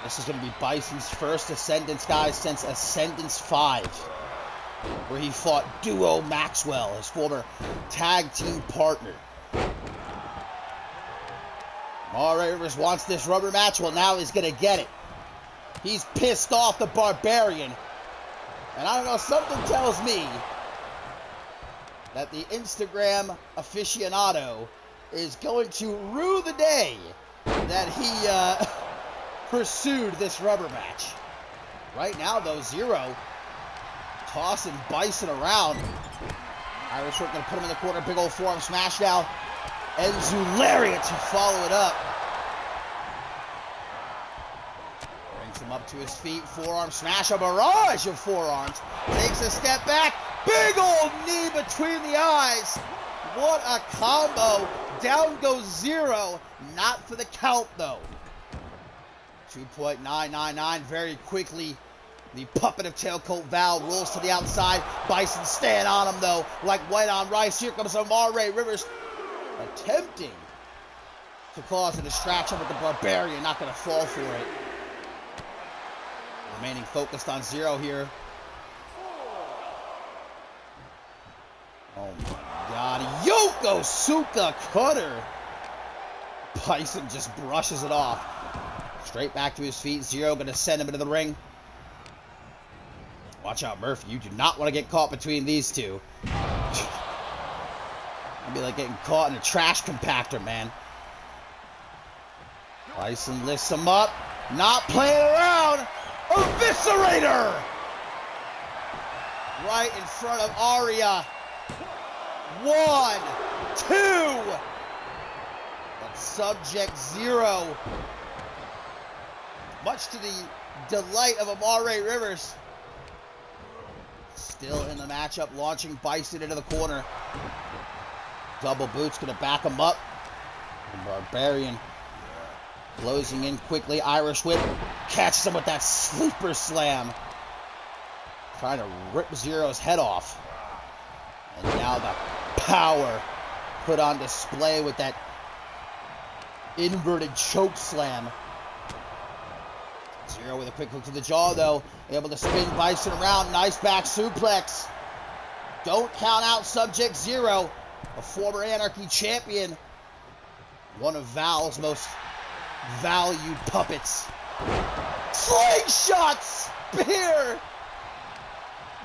This is going to be Bison's first Ascendance, guys, since Ascendance 5, where he fought Duo Maxwell, his former tag team partner. Amari Rivers wants this rubber match. Well, now he's going to get it. He's pissed off the Barbarian. And I don't know, something tells me that the Instagram aficionado is going to rue the day that he pursued this rubber match. Right now, though, Zero tossing Bison around. Irish Hook going to put him in the corner. Big old forearm smash now Enzu lariat to follow it up. Brings him up to his feet. Forearm smash, a barrage of forearms. Takes a step back. Big old knee between the eyes. What a combo. Down goes Zero. Not for the count, though. 2.999 very quickly. The puppet of Tailcoat Val rolls to the outside. Bison staying on him, though, like white on rice. Here comes Amare Rivers attempting to cause a distraction with the Barbarian. Not going to fall for it. Remaining focused on Zero here. Oh my God. Yokosuka cutter. Bison just brushes it off. Straight back to his feet. Zero going to send him into the ring. Watch out, Murphy. You do not want to get caught between these two. It'd be like getting caught in a trash compactor, man. Bison lifts him up. Not playing around. Eviscerator! Right in front of Aria. 1, 2. But Subject Zero, much to the delight of Amare Rivers, still in the matchup, launching Bison into the corner. Double boots gonna back him up. And Barbarian closing in quickly. Irish whip catches him with that sleeper slam. Trying to rip Zero's head off. And now the power put on display with that inverted choke slam. Zero with a quick hook to the jaw, though. Able to spin Bison around. Nice back suplex. Don't count out Subject Zero, a former Anarchy champion. One of Val's most valued puppets. Slingshot spear!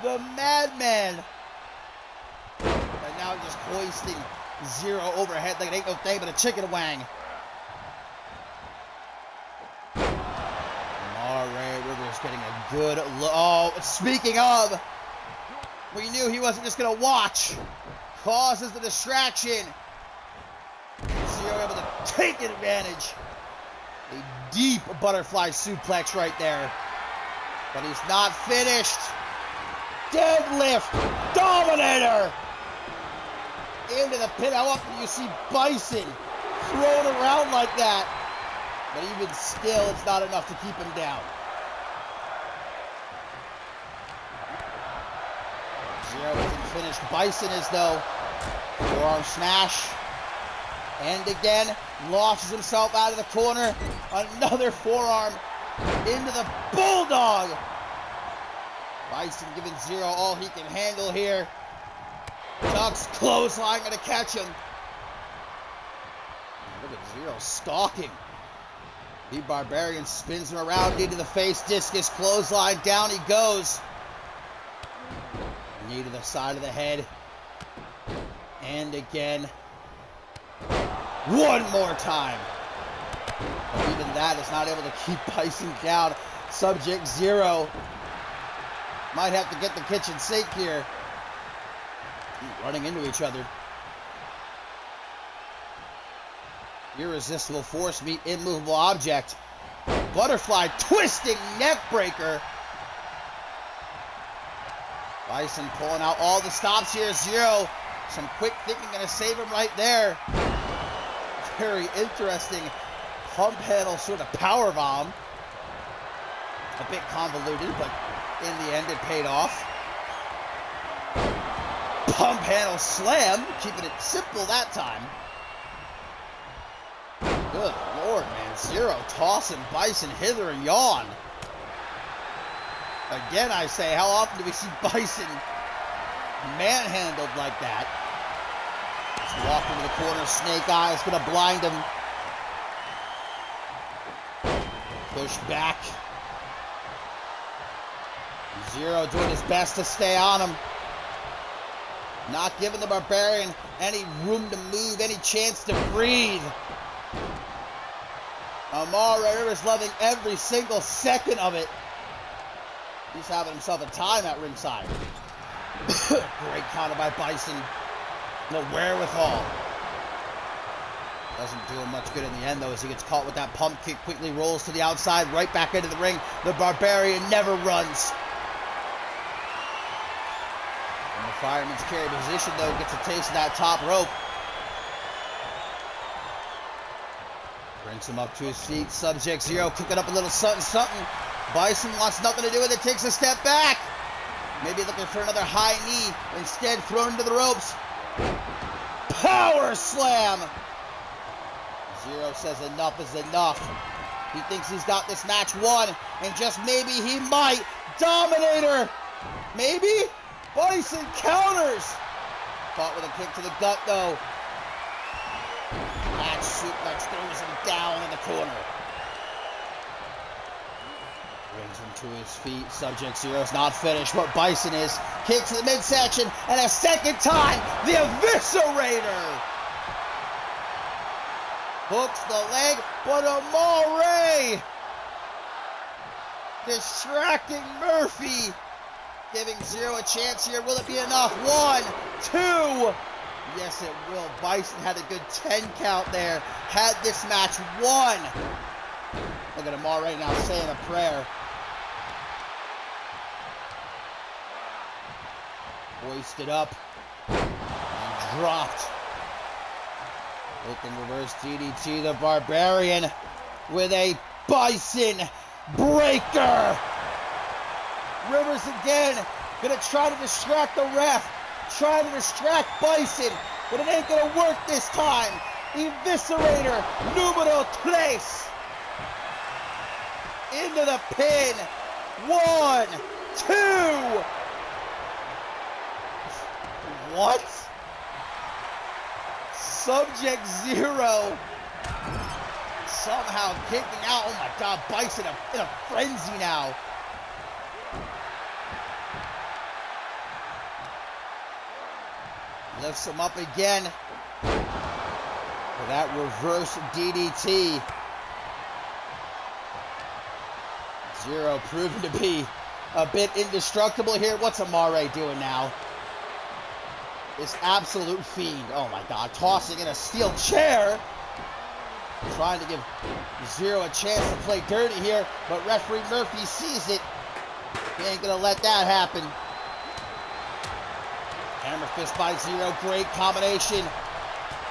The Madman. And now just hoisting Zero overhead like it ain't no thing but a chicken wang. Ray Rivers getting a good look. Oh, speaking of, we knew he wasn't just going to watch. Causes the distraction. Zero able to take advantage. A deep butterfly suplex right there. But he's not finished. Deadlift. Dominator. Into the pit. How often do you see Bison thrown around like that? But even still, it's not enough to keep him down. Zero isn't finished. Bison is, though. Forearm smash. And again, launches himself out of the corner. Another forearm into the Bulldog. Bison giving Zero all he can handle here. Ducks clothesline, gonna catch him. Look at Zero stalking. The Barbarian spins him around into the face. Discus clothesline. Down he goes. Knee to the side of the head. And again. One more time. But even that is not able to keep Bison down. Subject Zero might have to get the kitchen sink here. Running into each other. Irresistible force meet immovable object. Butterfly twisting neck breaker. Bison pulling out all the stops here. Zero. Some quick thinking gonna save him right there. Very interesting pump handle sort of power bomb. A bit convoluted, but in the end it paid off. Pump handle slam, keeping it simple that time. Good Lord, man. Zero tossing Bison hither and yon. Again, I say, how often do we see Bison manhandled like that? Just walking to the corner, Snake Eyes gonna blind him. Pushed back. Zero doing his best to stay on him. Not giving the Barbarian any room to move, any chance to breathe. Amare Rivers loving every single second of it. He's having himself a time at ringside. Great counter by Bison. The wherewithal. Doesn't do him much good in the end, though, as he gets caught with that pump kick, quickly rolls to the outside, right back into the ring. The Barbarian never runs. From the fireman's carry position, though, gets a taste of that top rope. Brings him up to his feet. Sub-Zero cooking up a little something. Bison wants nothing to do with it, takes a step back. Maybe looking for another high knee, instead thrown into the ropes. Power slam! Zero says enough is enough. He thinks he's got this match won, and just maybe he might. Dominator! Maybe? Bison counters! Caught with a kick to the gut, though. That suplex throws him down in the corner. Brings him to his feet. Sub-Zero's not finished, but Bison is. Kick to the midsection, and a second time, the Eviscerator! Hooks the leg, but Amore distracting Murphy, giving Zero a chance here. Will it be enough? 1, 2. Yes, it will. Bison had a good 10 count there. Had this match won. Look at Amore now saying a prayer. Hoisted up and dropped. Looking reverse DDT, the Barbarian with a Bison breaker. Rivers again, gonna try to distract the ref, trying to distract Bison, but it ain't gonna work this time. Eviscerator numero 3 into the pin. 1, 2. What? Sub-Zero somehow kicking out. Oh my God, Bison in a frenzy now. Lifts him up again for that reverse DDT. Zero proven to be a bit indestructible here. What's Amore doing now? This absolute fiend. Oh my God, tossing in a steel chair. Trying to give Zero a chance to play dirty here, but referee Murphy sees it. He ain't gonna let that happen. Hammer fist by Zero, great combination.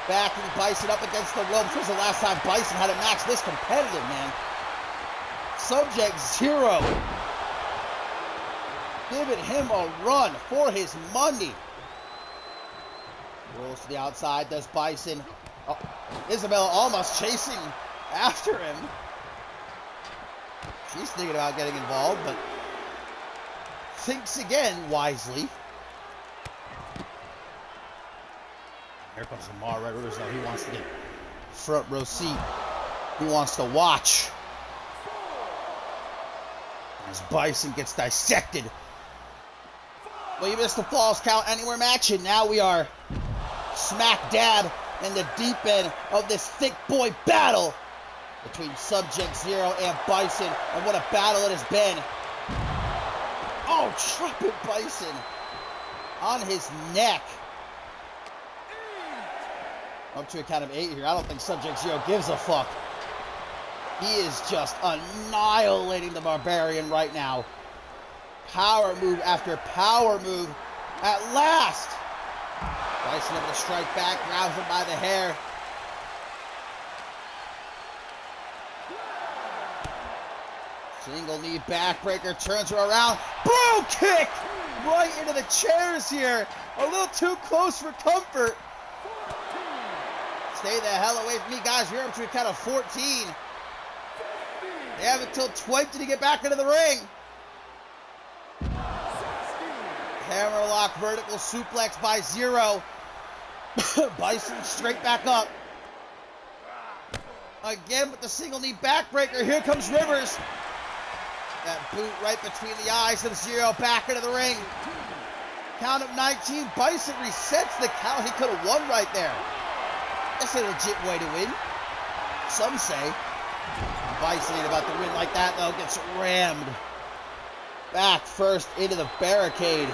Backing Bison up against the ropes. This was the last time Bison had a match this competitive, man. Sub-Zero giving him a run for his money. Rolls to the outside, does Bison. Oh, Isabella almost chasing after him. She's thinking about getting involved, but thinks again wisely. Here comes Amore. Red Rivers now. He wants to get front row seat. He wants to watch as Bison gets dissected. Well, you missed the Falls Count Anywhere match, and now we are smack dab in the deep end of this thick boy battle between Sub-Zero and Bison. And what a battle it has been. Oh, dropping Bison on his neck. Up to a count of 8 here. I don't think Sub-Zero gives a fuck. He is just annihilating the Barbarian right now. Power move after power move. At last, Bison able to strike back, grabs him by the hair. Single knee backbreaker, turns her around. Boom kick! Right into the chairs here. A little too close for comfort. Stay the hell away from me, guys. We're up to a count of 14. They have until 20 to get back into the ring. Hammerlock vertical suplex by Zero. Bison straight back up. Again with the single knee backbreaker. Here comes Rivers. That boot right between the eyes of Zero, back into the ring. Count of 19. Bison resets the count. He could have won right there. That's a legit way to win, some say. Bison ain't about to win like that, though. Gets rammed back first into the barricade.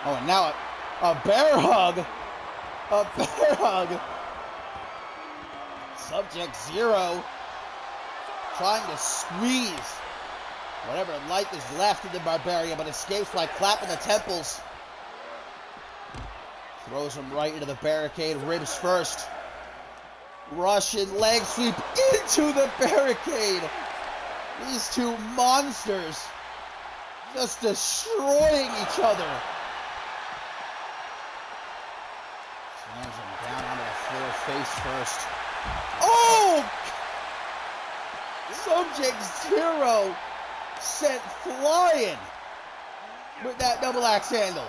Oh, and now a bear hug. A bear hug. Subject Zero trying to squeeze whatever life is left of the Barbarian, but escapes by clapping the temples. Throws him right into the barricade, ribs first. Russian leg sweep into the barricade. These two monsters just destroying each other. Slams him down onto the floor face first. Oh! Subject Zero sent flying with that double axe handle.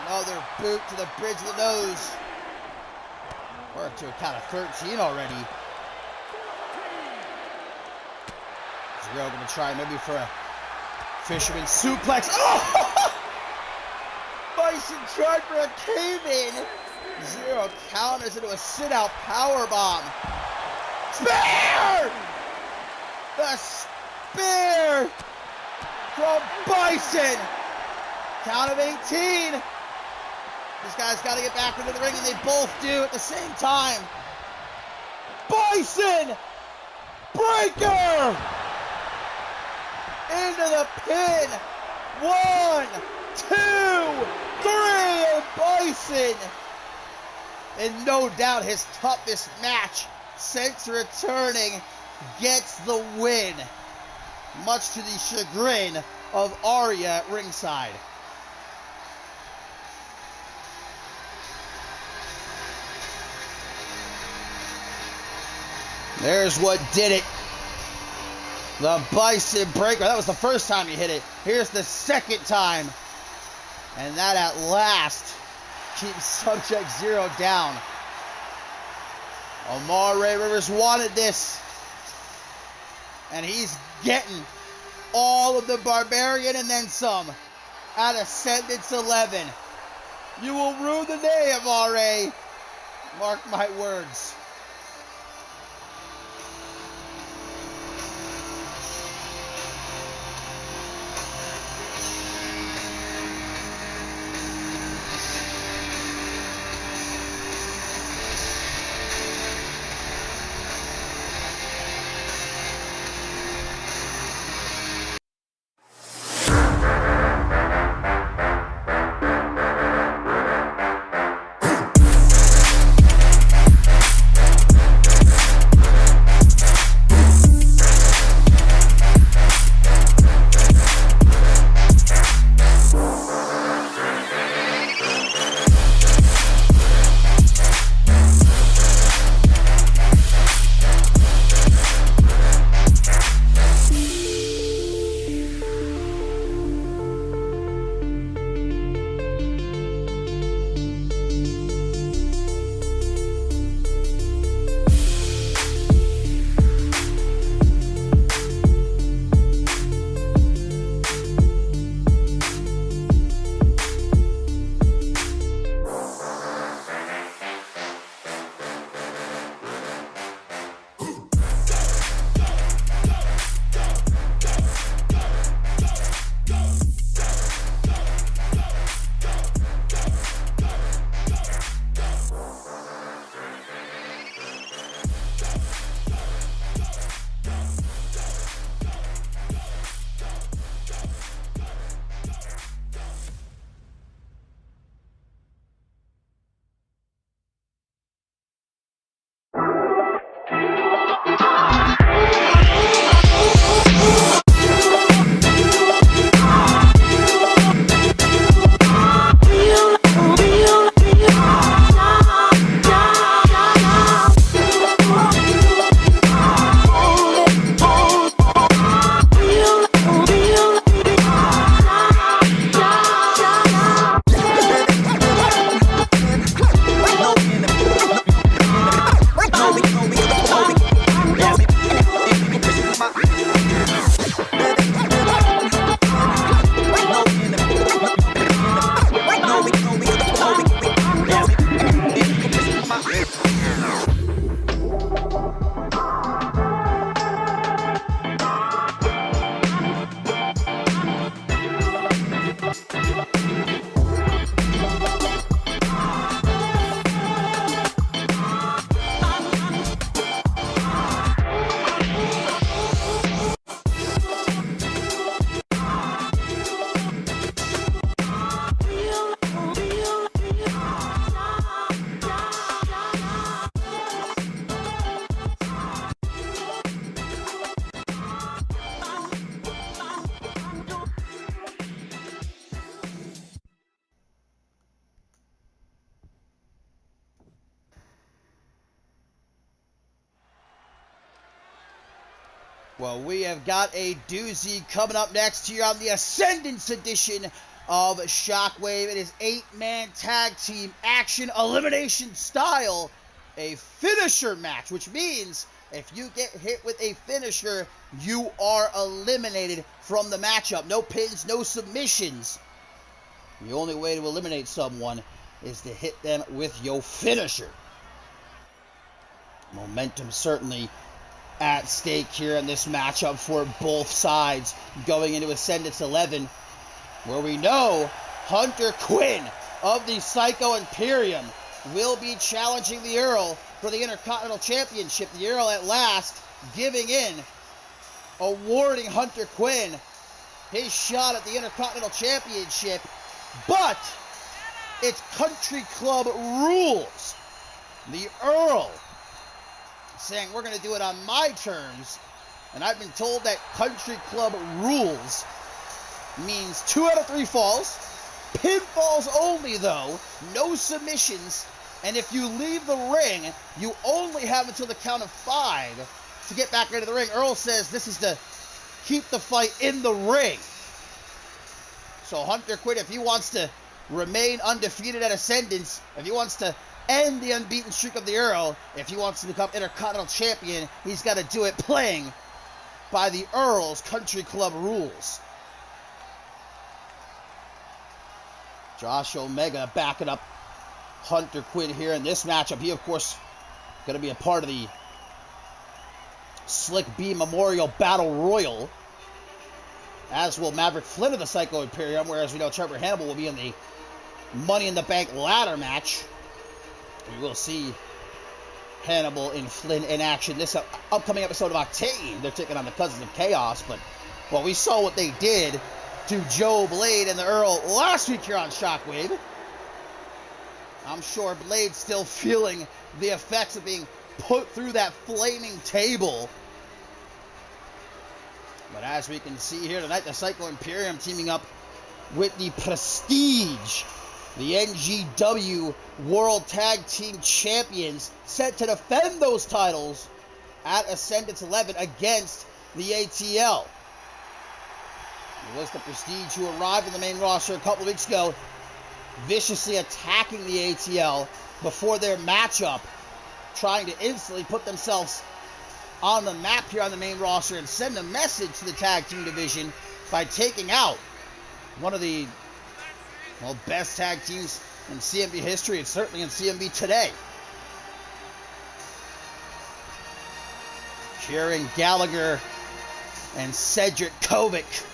Another boot to the bridge of the nose. We're to a count of 13 already. Zero going to try maybe for a fisherman suplex. Oh! Bison tried for a cave-in. Zero counters into a sit-out powerbomb. Spear! The spear from Bison. Count of 18. These guys got to get back into the ring, and they both do at the same time. Bison! Breaker! Into the pin. 1, 2, 3, and Bison. And no doubt his toughest match since returning gets the win, much to the chagrin of Arya at ringside. There's what did it. The Bison Breaker. That was the first time he hit it. Here's the second time. And that at last keeps Subject Zero down. Amare Rivers wanted this. And he's getting all of the Barbarian and then some at Ascendance 11. You will rue the day, Amare. Mark my words. Well, we have got a doozy coming up next here on the Ascendance edition of Shockwave. It is 8-man tag team action elimination style, a finisher match, which means if you get hit with a finisher, you are eliminated from the matchup. No pins, no submissions. The only way to eliminate someone is to hit them with your finisher. Momentum certainly at stake here in this matchup for both sides going into Ascendance 11, where we know Hunter Quinn of the Psycho Imperium will be challenging the Earl for the Intercontinental Championship. The Earl at last giving in, awarding Hunter Quinn his shot at the Intercontinental Championship, but it's Country Club rules. The Earl saying, we're going to do it on my terms, and I've been told that Country Club rules means 2 out of 3 falls, pinfalls only though, no submissions, and if you leave the ring, you only have until the count of 5 to get back into the ring. Earl says this is to keep the fight in the ring. So Hunter Quinn, if he wants to remain undefeated at Ascendance, if he wants to end the unbeaten streak of the Earl, if he wants to become Intercontinental Champion, he's got to do it playing by the Earl's Country Club rules. Josh Omega backing up Hunter Quinn here in this matchup. He, of course, going to be a part of the Slick B Memorial Battle Royal, as will Maverick Flynn of the Psycho Imperium, whereas we know Trevor Hannibal will be in the Money in the Bank ladder match. We will see Hannibal and Flynn in action this upcoming episode of Octane. They're taking on the Cousins of Chaos, but well, we saw what they did to Joe Blade and the Earl last week here on Shockwave. I'm sure Blade's still feeling the effects of being put through that flaming table. But as we can see here tonight, the Psycho Imperium teaming up with the Prestige, the NGW World Tag Team Champions, set to defend those titles at Ascendance 11 against the ATL. It was the Prestige who arrived in the main roster a couple of weeks ago, viciously attacking the ATL before their matchup, trying to instantly put themselves on the map here on the main roster and send a message to the tag team division by taking out one of the best tag teams in CMV history, and certainly in CMV today. Kieran Gallagher and Cedric Kovic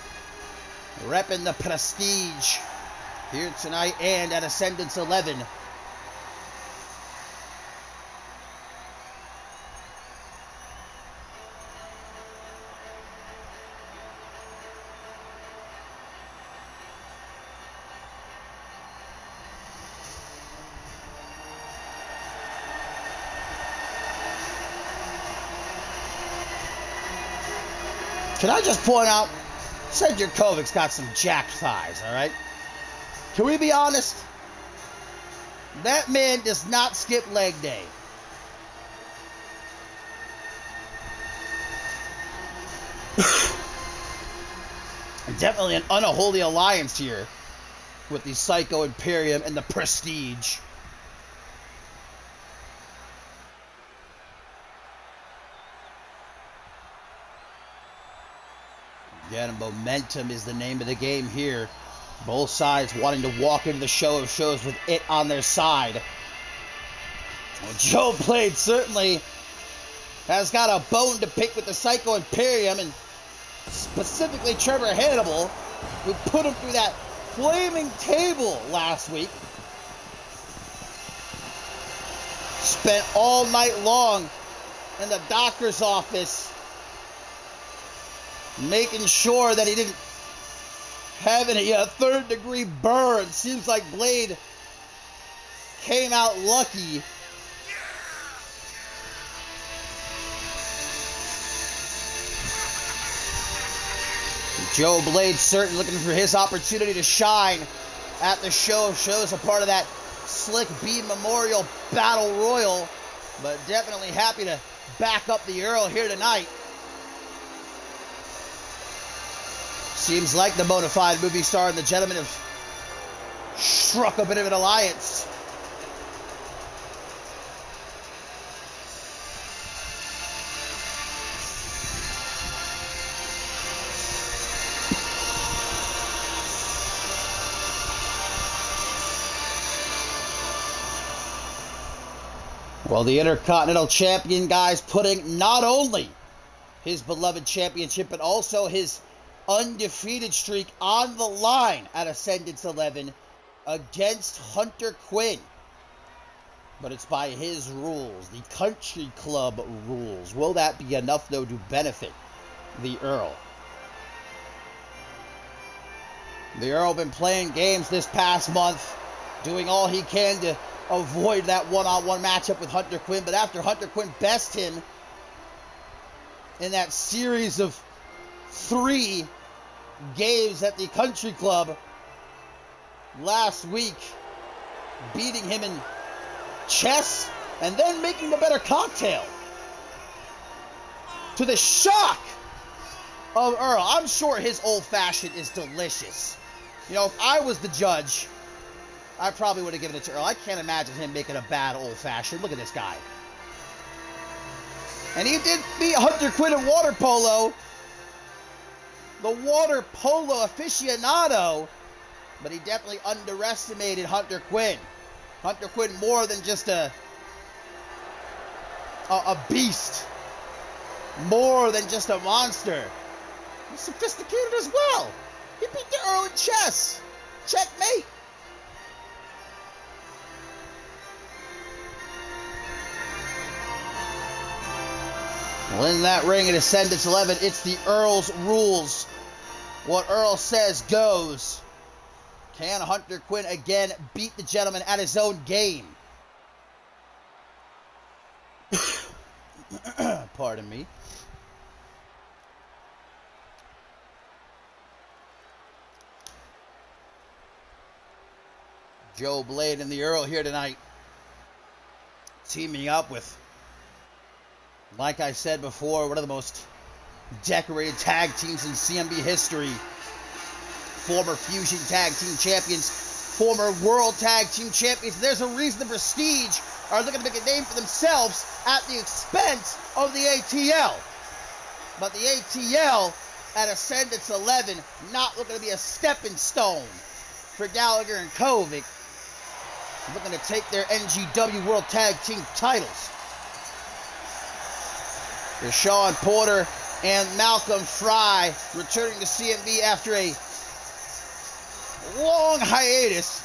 repping the Prestige here tonight and at Ascendance 11. Can I just point out, Cedric Kovic's got some jacked thighs, all right? Can we be honest? That man does not skip leg day. Definitely an unholy alliance here with the Psycho Imperium and the Prestige. Again, momentum is the name of the game here. Both sides wanting to walk into the show of shows with it on their side. Well, Joe Blade certainly has got a bone to pick with the Psycho Imperium, and specifically Trevor Hannibal, who put him through that flaming table last week. Spent all night long in the doctor's office making sure that he didn't have any third-degree burn. Seems like Blade came out lucky. Joe Blade certainly looking for his opportunity to shine at the show of shows, a part of that Slick B Memorial Battle Royal, but definitely happy to back up the Earl here tonight. Seems like the bona fide movie star and the gentleman have struck a bit of an alliance. Well, the Intercontinental Champion, guys, putting not only his beloved championship, but also his undefeated streak on the line at Ascendance 11 against Hunter Quinn. But it's by his rules, the Country Club rules. Will that be enough, though, to benefit the Earl? The Earl been playing games this past month, doing all he can to avoid that one-on-one matchup with Hunter Quinn. But after Hunter Quinn bested him in that series of 3 games at the Country Club last week, beating him in chess and then making the better cocktail, to the shock of Earl. I'm sure his old-fashioned is delicious. You know, if I was the judge, I probably would have given it to Earl. I can't imagine him making a bad old-fashioned. Look at this guy. And he did beat Hunter Quinn in water polo, the water polo aficionado, but he definitely underestimated Hunter Quinn. Hunter Quinn more than just a beast, more than just a monster. He's sophisticated as well. He beat the Earl in chess. Checkmate. Well, in that ring at Ascendance 11, it's the Earl's rules. What Earl says goes. Can Hunter Quinn again beat the gentleman at his own game? Pardon me. Joe Blade and the Earl here tonight, teaming up with, like I said before, one of the most decorated tag teams in CMV history. Former Fusion Tag Team Champions, former World Tag Team Champions. There's a reason the Prestige are looking to make a name for themselves at the expense of the ATL. But the ATL at Ascendance 11 not looking to be a stepping stone for Gallagher and Kovic, looking to take their NGW World Tag Team titles. Deshaun Porter and Malcolm Fry returning to CMV after a long hiatus,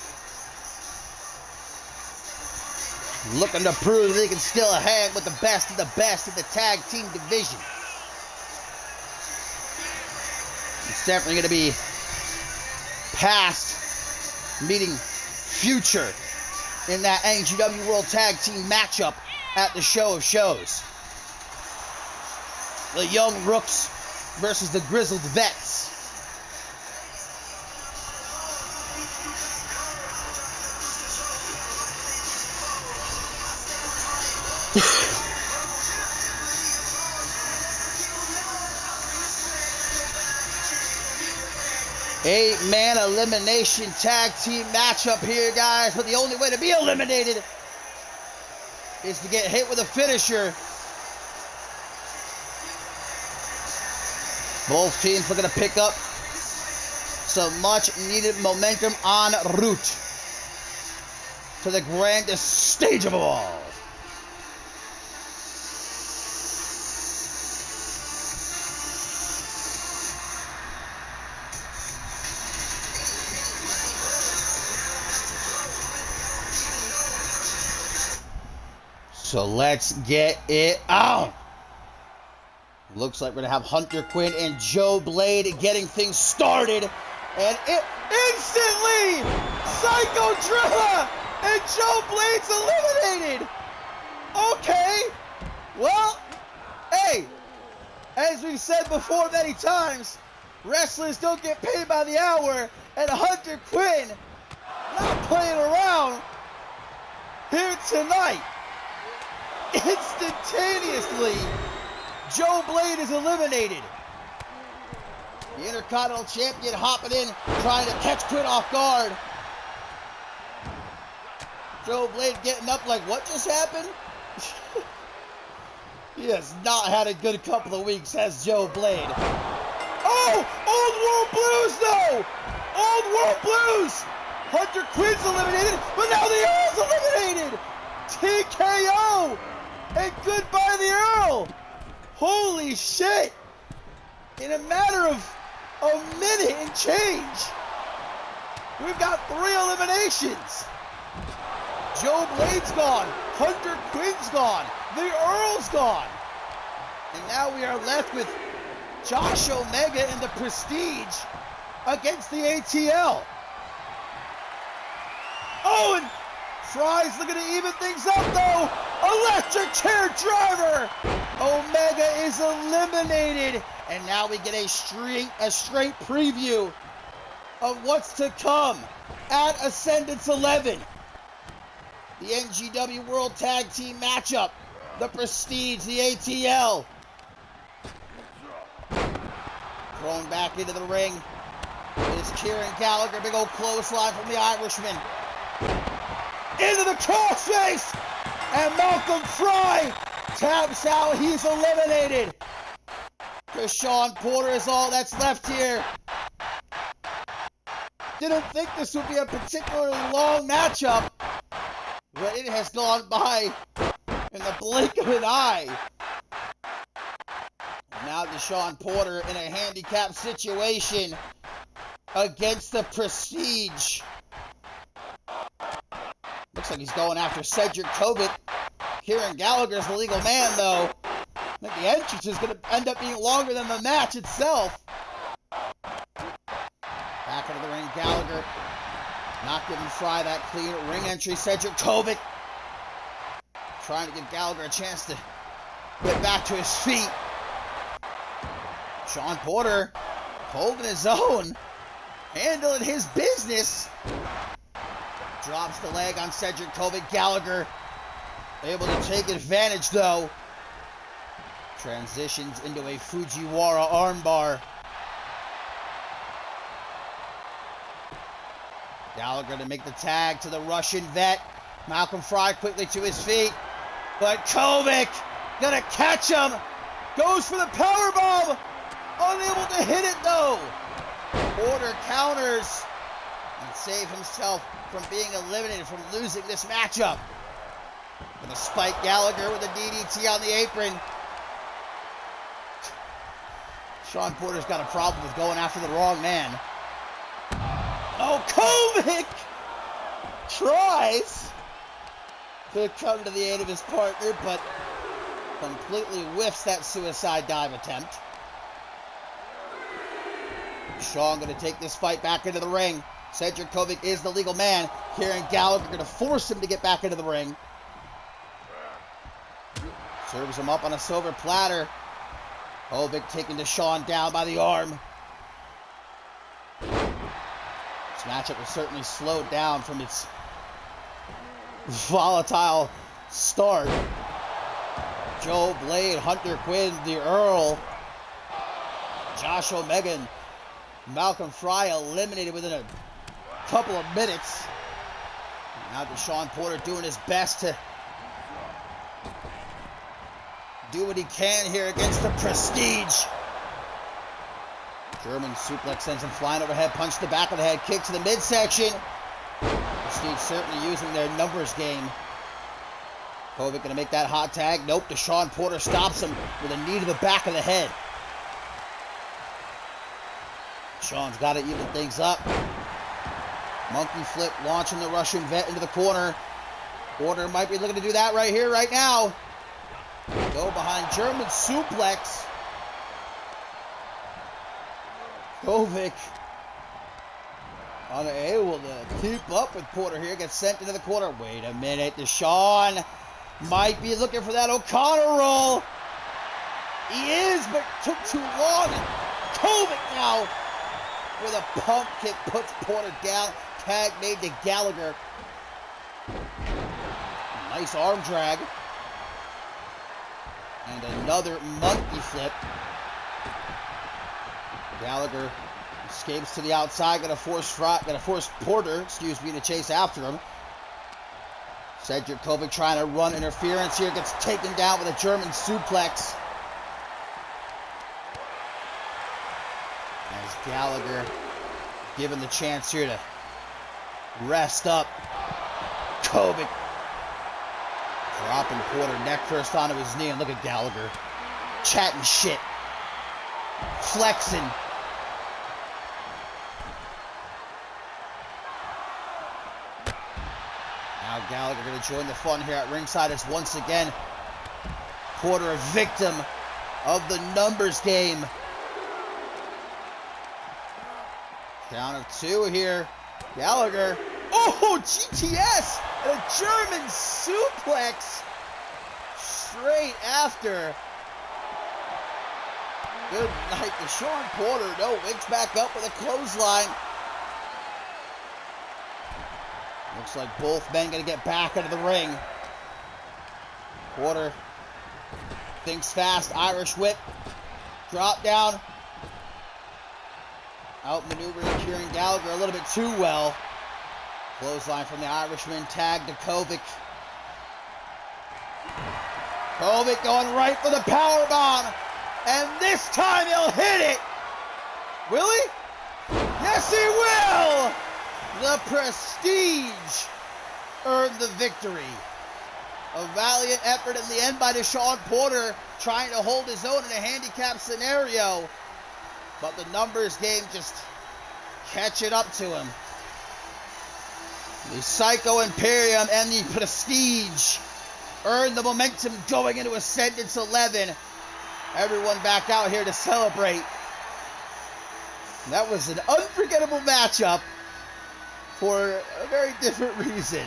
looking to prove they can still hang with the best of the best in the tag team division. It's definitely going to be past meeting future in that NGW World Tag Team matchup at the Show of Shows. The Young Rooks versus the Grizzled Vets. Eight-man elimination tag team matchup here, guys. But the only way to be eliminated is to get hit with a finisher. Both teams looking to pick up some much-needed momentum en route to the grandest stage of all. So let's get it on. Looks like we're going to have Hunter Quinn and Joe Blade getting things started. And it instantly, Psycho Drilla and Joe Blade's eliminated. Okay. Well, hey, as we've said before many times, wrestlers don't get paid by the hour. And Hunter Quinn not playing around here tonight. Instantaneously, Joe Blade is eliminated. The Intercontinental Champion hopping in, trying to catch Quinn off guard. Joe Blade getting up like, what just happened? He has not had a good couple of weeks, has Joe Blade. Oh! Old World Blues, though! Old World Blues! Hunter Quinn's eliminated, but now the Earl's eliminated! TKO! And goodbye the Earl! Holy shit! In a matter of a minute and change, we've got 3 eliminations. Joe Blade's gone. Hunter Quinn's gone. The Earl's gone. And now we are left with Josh Omega and the Prestige against the ATL. Oh, and Fry's looking to even things up, though. Electric chair driver. Omega is eliminated. And now we get a straight preview of what's to come at Ascendance 11. The NGW World Tag Team matchup. The Prestige, the ATL. Thrown back into the ring is Kieran Gallagher. Big old clothesline from the Irishman. Into the crossface. And Malcolm Fry taps out. He's eliminated. Sean Porter is all that's left here. Didn't think this would be a particularly long matchup, but it has gone by in the blink of an eye. Now Deshaun Porter in a handicap situation against the Prestige. Looks like he's going after Cedric Covet. Kieran Gallagher's the legal man, though. I think the entrance is going to end up being longer than the match itself. Back into the ring, Gallagher. Not giving Fry that clean ring entry. Cedric Covet trying to give Gallagher a chance to get back to his feet. Sean Porter holding his own, handling his business. Drops the leg on Cedric Covet. Gallagher able to take advantage, though. Transitions into a Fujiwara armbar. Gallagher to make the tag to the Russian vet. Malcolm Fry quickly to his feet. But Kovic gonna catch him. Goes for the powerbomb. Unable to hit it, though. Porter counters and save himself from being eliminated, from losing this matchup. With a spike, Gallagher with a DDT on the apron. Sean Porter's got a problem with going after the wrong man. Oh, Kovic tries to come to the aid of his partner, but completely whiffs that suicide dive attempt. Sean going to take this fight back into the ring. Cedric Kovic is the legal man. Kieran Gallagher going to force him to get back into the ring. Serves him up on a silver platter. Kovic taking Deshaun down by the arm. This matchup was certainly slowed down from its volatile start. Joe Blade, Hunter Quinn, the Earl, Josh Omega, and Malcolm Fry eliminated within a couple of minutes. Now Deshaun Porter doing his best to do what he can here against the Prestige. German suplex sends him flying overhead, punch to the back of the head, kick to the midsection. Prestige certainly using their numbers game. Kovic going to make that hot tag. Nope, Deshaun Porter stops him with a knee to the back of the head. Sean's got to even things up. Monkey flip, launching the Russian vet into the corner. Porter might be looking to do that right here, right now. Go behind German suplex. Kovic unable to keep up with Porter here. Gets sent into the corner. Wait a minute. Deshaun might be looking for that O'Connor roll. He is, but took too long. Kovic now with a pump kick puts Porter down. Tag made to Gallagher. Nice arm drag. And another monkey flip. Gallagher escapes to the outside, gonna force Porter, to chase after him. Cedric Kovic trying to run interference here, gets taken down with a German suplex. As Gallagher given the chance here to rest up. Kovic dropping Porter neck first onto his knee, and look at Gallagher chatting shit, flexing. Now Gallagher going to join the fun here at ringside as once again Porter a victim of the numbers game. Count of two here. Gallagher. Oh, GTS! And a German suplex straight after. Good night to Sean Porter. No, wakes back up with a clothesline. Looks like both men going to get back into the ring. Porter thinks fast. Irish whip. Drop down. Outmaneuvering Kieran Gallagher a little bit too well. Clothesline from the Irishman. Tag to Kovic. Kovic going right for the powerbomb. And this time he'll hit it. Will he? Yes, he will. The Prestige earned the victory. A valiant effort in the end by Sean Porter, trying to hold his own in a handicap scenario. But the numbers game just catching up to him. The Psycho Imperium and the Prestige earned the momentum going into Ascendance 11. Everyone back out here to celebrate. That was an unforgettable matchup for a very different reason.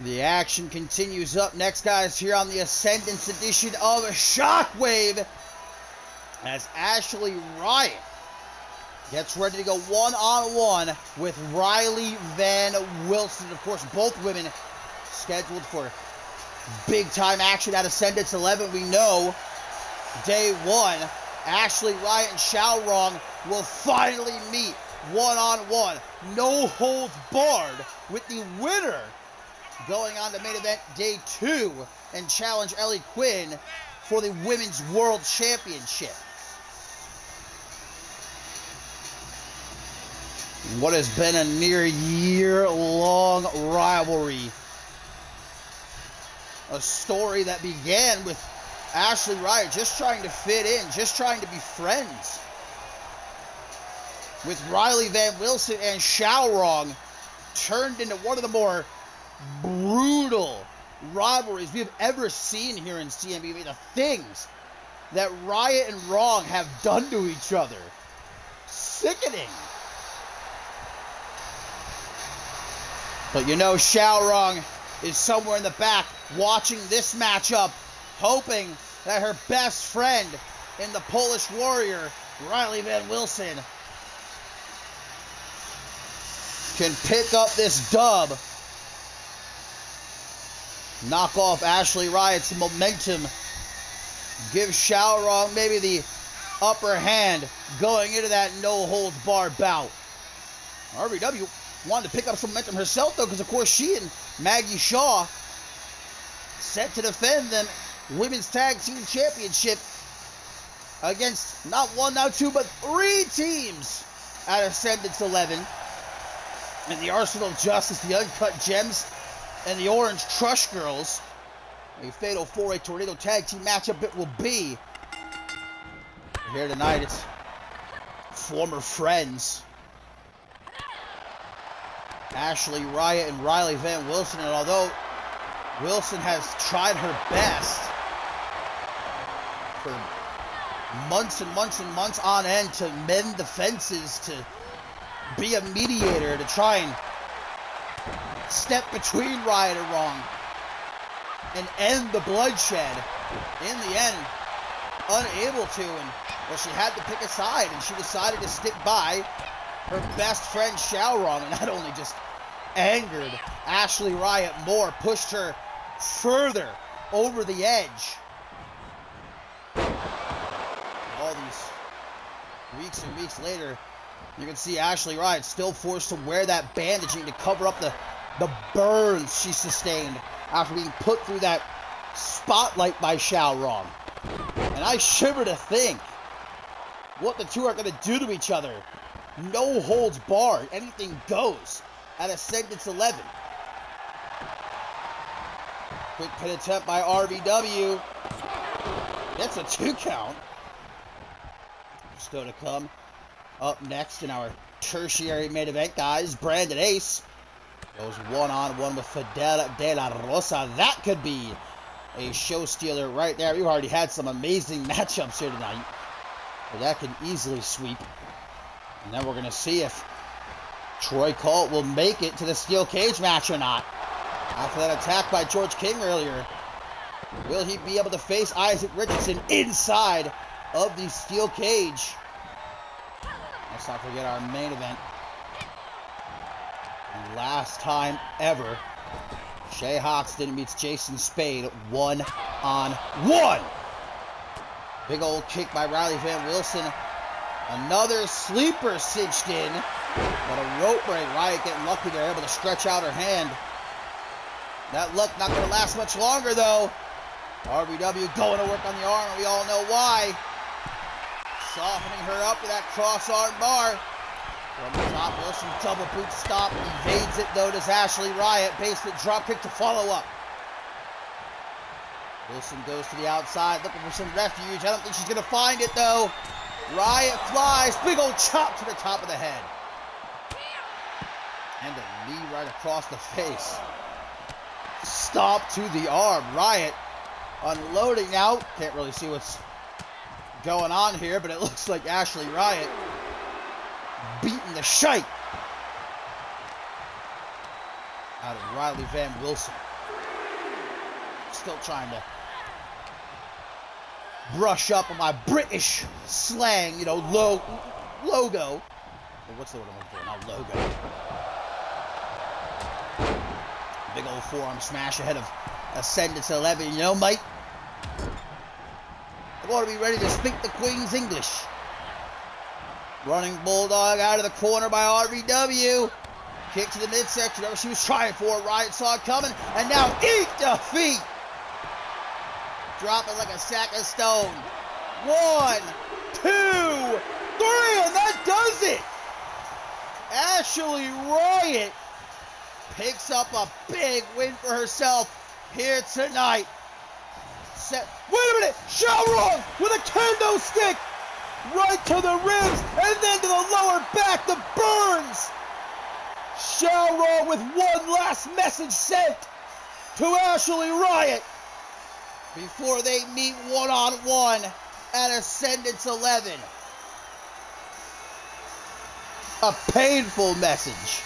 The action continues up next, guys, here on the Ascendance edition of Shockwave, as Ashley Riot gets ready to go one-on-one with Riley Van Wilson. Of course, both women scheduled for big-time action at Ascendance 11. We know day one, Ashley Riot and Xiao Rong will finally meet one-on-one, no holds barred, with the winner going on to main event day 2 and challenge Ellie Quinn for the Women's World Championship. What has been a near year-long rivalry A story that began with Ashley Riot just trying to fit in, just trying to be friends with Riley Van Wilson and Xiaorong, turned into one of the more brutal rivalries we have ever seen here in CMV. The things that Riot and Wrong have done to each other. Sickening. But you know Xiaorong is somewhere in the back watching this matchup, hoping that her best friend in the Polish Warrior, Riley Van Wilson, can pick up this dub, knock off Ashley Riot's momentum, give Xiaorong maybe the upper hand going into that no-holds-barred bout. RVW wanted to pick up some momentum herself, though, because, of course, she and Maggie Shaw set to defend them Women's Tag Team Championship against not one, not two, but 3 teams at Ascendance 11. And the Arsenal of Justice, the Uncut Gems, and the Orange Crush Girls. A fatal 4-way tornado tag team matchup it will be. Here tonight, it's former friends Ashley Riot and Riley Van Wilson. And although Wilson has tried her best for months and months and months on end to mend the fences, to be a mediator, to try and step between Riot and Wrong and end the bloodshed, in the end, unable to. And well, she had to pick a side, and she decided to stick by her best friend Xiaorong, and that only just angered Ashley Riot more, pushed her further over the edge. All these weeks and weeks later, you can see Ashley Riot still forced to wear that bandaging to cover up the burns she sustained after being put through that spotlight by Xiaorong. And I shiver to think what the two are going to do to each other. No holds barred. Anything goes at Ascendance 11. Quick pin attempt by RVW. That's a 2 count. Still to come. Up next in our tertiary main event, guys, Brandon Ace goes one-on-one with Fidel De La Rosa. That could be a show stealer right there. We've already had some amazing matchups here tonight, but that can easily sweep. And then we're going to see if Troy Colt will make it to the steel cage match or not. After that attack by George King earlier, will he be able to face Isaac Richardson inside of the steel cage? Let's not forget our main event. And last time ever, Shay Hoxton meets Jason Spade 1-on-1. Big old kick by Riley Van Wilson. Another sleeper cinched in, but a rope break. Riot getting lucky, they're able to stretch out her hand. That luck not going to last much longer, though. RVW going to work on the arm, and we all know why. Softening her up with that cross arm bar. From the top, Wilson double boot stop. Evades it, though, does Ashley Riot. Basement drop kick to follow up. Wilson goes to the outside, looking for some refuge. I don't think she's going to find it, though. Riot flies. Big old chop to the top of the head. And a knee right across the face. Stop to the arm. Riot unloading out. Can't really see what's going on here, but it looks like Ashley Riot beating the shite out of Riley Van Wilson. Still trying to brush up on my British slang, you know, logo. Or what's the word I'm looking for? Not logo. Big old forearm smash ahead of Ascendance 11. You know, mate, I want to be ready to speak the Queen's English. Running Bulldog out of the corner by RVW. Kick to the midsection. Whatever she was trying for. Riot saw it coming. And now eat defeat. Dropping like a sack of stone. 1, 2, 3. And that does it. Ashley Riot picks up a big win for herself. here tonight. Wait a minute! Showroom with a kendo stick right to the ribs and then to the lower back to Burns. Showroom with one last message sent to Ashley Riot before they meet one-on-one at Ascendance 11. A painful message.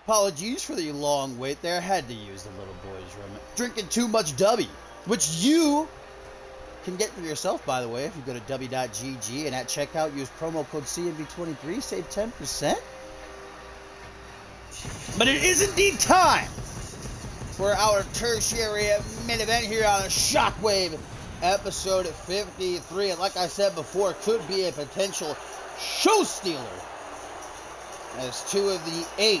Apologies for the long wait there. Had to use the little boys' room. Drinking too much W, which you can get for yourself, by the way, if you go to w.gg and at checkout use promo code CMV23, save 10%. But it is indeed time for our tertiary main event here on Shockwave, episode 53. And like I said before, could be a potential show stealer, as 2 of the 8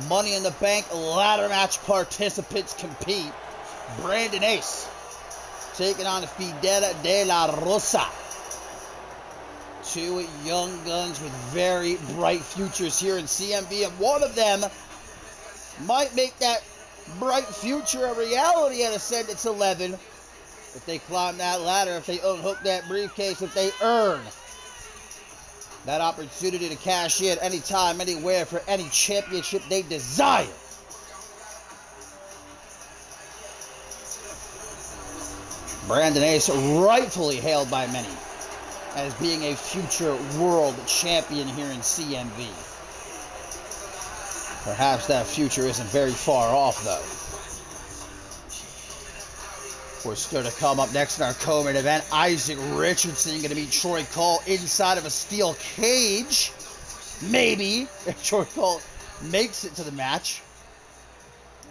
Money in the Bank ladder match participants compete. Brandon Ace taking on Fidel de la Rosa. 2 young guns with very bright futures here in CMV, and one of them might make that bright future a reality at Ascendance 11 if they climb that ladder, if they unhook that briefcase, if they earn that opportunity to cash in anytime, anywhere for any championship they desire. Brandon Ace, rightfully hailed by many as being a future world champion here in CMV. Perhaps that future isn't very far off, though. We're still to come up next in our co-main event. Isaac Richardson going to meet Troy Cole inside of a steel cage. Maybe if Troy Cole makes it to the match.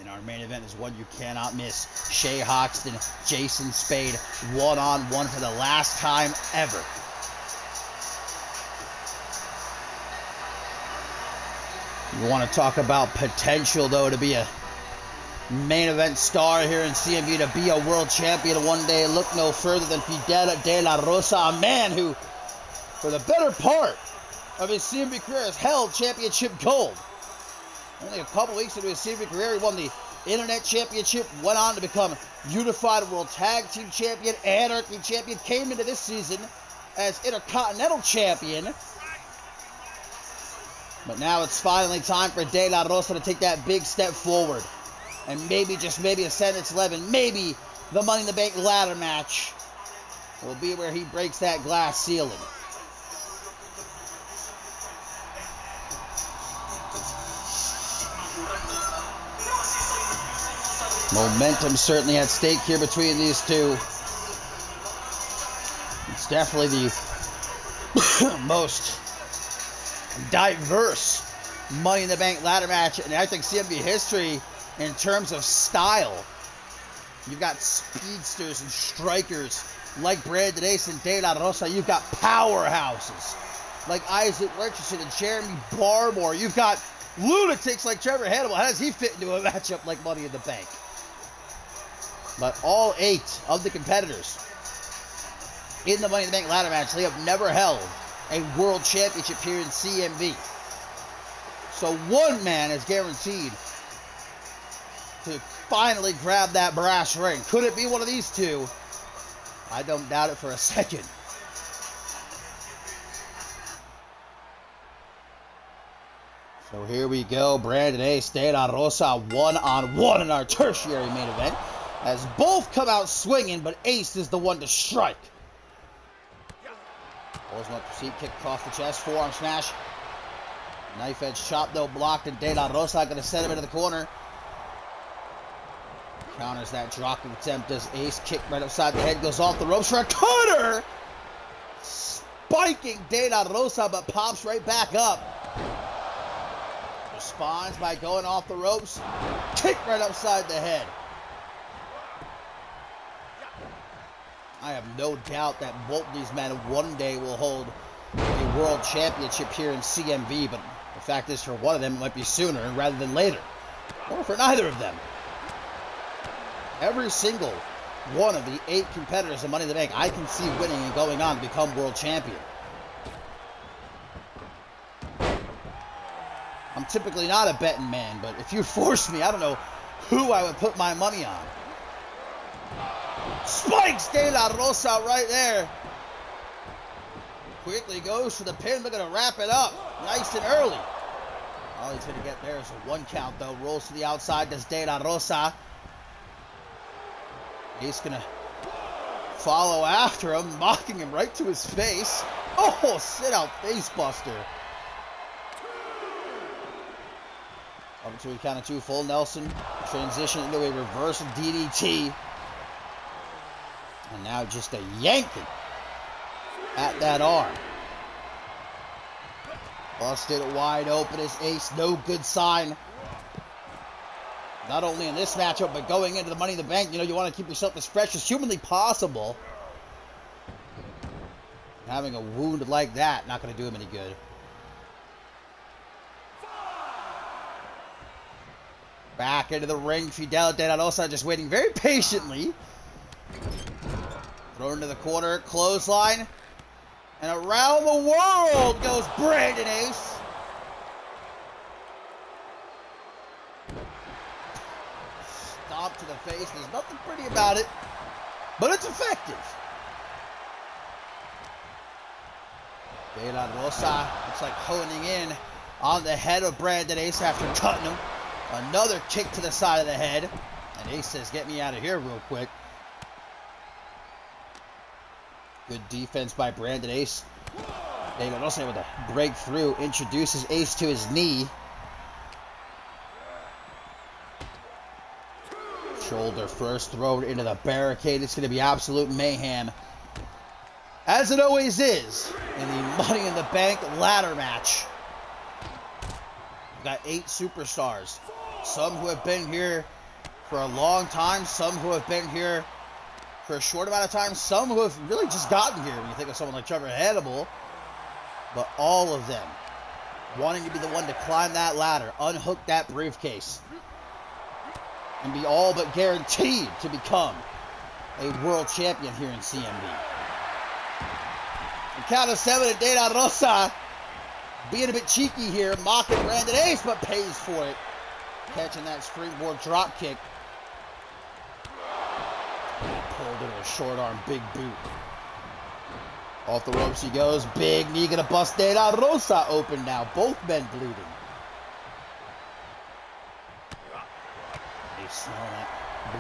And our main event is one you cannot miss. Shay Hoxton, Jason Spade, one-on-one for the last time ever. You want to talk about potential, though, to be a main event star here in CMV, to be a world champion one day. Look no further than Fidel de la Rosa, a man who, for the better part of his CMV career, has held championship gold. Only a couple weeks into his CMV career, he won the Internet Championship, went on to become Unified World Tag Team Champion, Anarchy Champion, came into this season as Intercontinental Champion. But now it's finally time for De La Rosa to take that big step forward. And maybe, just maybe, Ascendance 11, maybe the Money in the Bank ladder match will be where he breaks that glass ceiling. Momentum certainly at stake here between these two. It's definitely the most diverse Money in the Bank ladder match, and I think CMV history in terms of style. You've got speedsters and strikers like Brandon Ace and De La Rosa. You've got powerhouses like Isaac Richardson and Jeremy Barmore. You've got lunatics like Trevor Hannibal. How does he fit into a matchup like Money in the Bank? But all 8 of the competitors in the Money in the Bank ladder match, they have never held a world championship here in CMV. So one man is guaranteed to finally grab that brass ring. Could it be one of these 2? I don't doubt it for a second. So here we go. Brandon Ace, De La Rosa, one-on-one in our tertiary main event, as both come out swinging, but Ace is the one to strike. Pulls him up to seat, kick across the chest, forearm smash. Knife edge chop, though, blocked, and De La Rosa going to send him into the corner. Counters that dropping attempt, does Ace. Kick right upside the head, goes off the ropes for a cutter! Spiking De La Rosa, but pops right back up. Responds by going off the ropes. Kick right upside the head. I have no doubt that both of these men one day will hold a world championship here in CMV, but the fact is, for one of them, it might be sooner rather than later. Or for neither of them. Every single one of the 8 competitors in Money in the Bank, I can see winning and going on to become world champion. I'm typically not a betting man, but if you force me, I don't know who I would put my money on. Spikes De La Rosa right there. Quickly goes for the pin. They're going to wrap it up nice and early. All he's going to get there is a 1 count, though. Rolls to the outside. Does De La Rosa. He's going to follow after him, mocking him right to his face. Oh, sit out face buster. Up to a count of 2, full Nelson. Transition into a reverse DDT. And now just a yanking at that arm. Busted wide open as Ace. No good sign. Not only in this matchup, but going into the Money in the Bank. You know, you want to keep yourself as fresh as humanly possible. Having a wound like that, not going to do him any good. Back into the ring. Fidel De La Rosa just waiting very patiently. Thrown into the corner. Clothesline. And around the world goes Brandon Ace. Stop to the face. There's nothing pretty about it. But it's effective. De La Rosa looks like honing in on the head of Brandon Ace after cutting him. Another kick to the side of the head. And Ace says, get me out of here real quick. Good defense by Brandon Ace. De La Rosa able to break through. Introduces Ace to his knee. Shoulder first thrown into the barricade. It's going to be absolute mayhem. As it always is in the Money in the Bank ladder match. We've got 8 superstars. Some who have been here for a long time. Some who have been here for a short amount of time. Some who have really just gotten here when you think of someone like Trevor Hannibal. But all of them wanting to be the one to climb that ladder, unhook that briefcase, and be all but guaranteed to become a world champion here in CMV. The count of 7 and De La Rosa being a bit cheeky here, mocking Brandon Ace, but pays for it. Catching that springboard drop kick. Pulled into a short arm, big boot. Off the ropes he goes. Big knee gonna bust De La Rosa open now. Both men bleeding. They smell that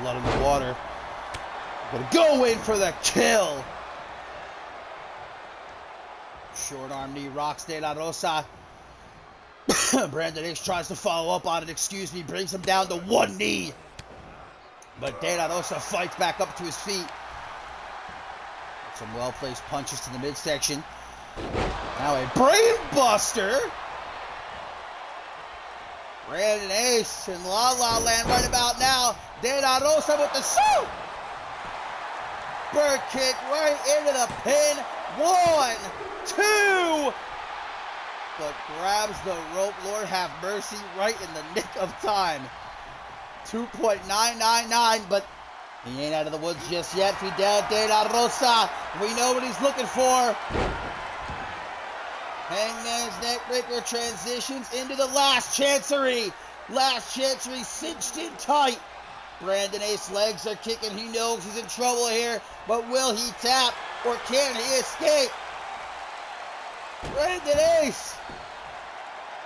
blood in the water. Gonna go in for the kill. Short arm knee rocks De La Rosa. Brandon Ace tries to follow up on it. Excuse me. Brings him down to one knee. But De La Rosa fights back up to his feet. Some well-placed punches to the midsection. Now a brain buster. Brandon Ace in La La Land right about now. De La Rosa with the shoot. Bird kick right into the pin. 1, 2. But grabs the rope. Lord have mercy, right in the nick of time. 2.999, but he ain't out of the woods just yet. Fidel De La Rosa. We know what he's looking for. Hangman's neckbreaker transitions into the last chancery. Last chancery cinched in tight. Brandon Ace's legs are kicking. He knows he's in trouble here. But will he tap or can he escape? Brandon Ace,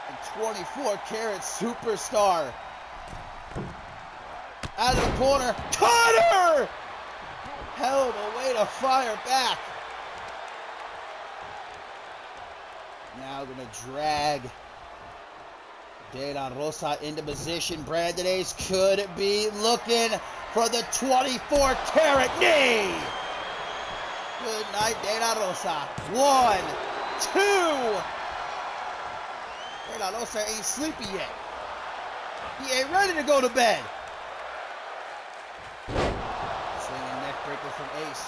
a 24-karat superstar. Out of the corner. Cutter! Hell of a way to fire back. Now going to drag De La Rosa into position. Brandon Ace could be looking for the 24-karat knee. Good night, De La Rosa. 1, 2. De La Rosa ain't sleepy yet. He ain't ready to go to bed. Swinging neck breaker from Ace.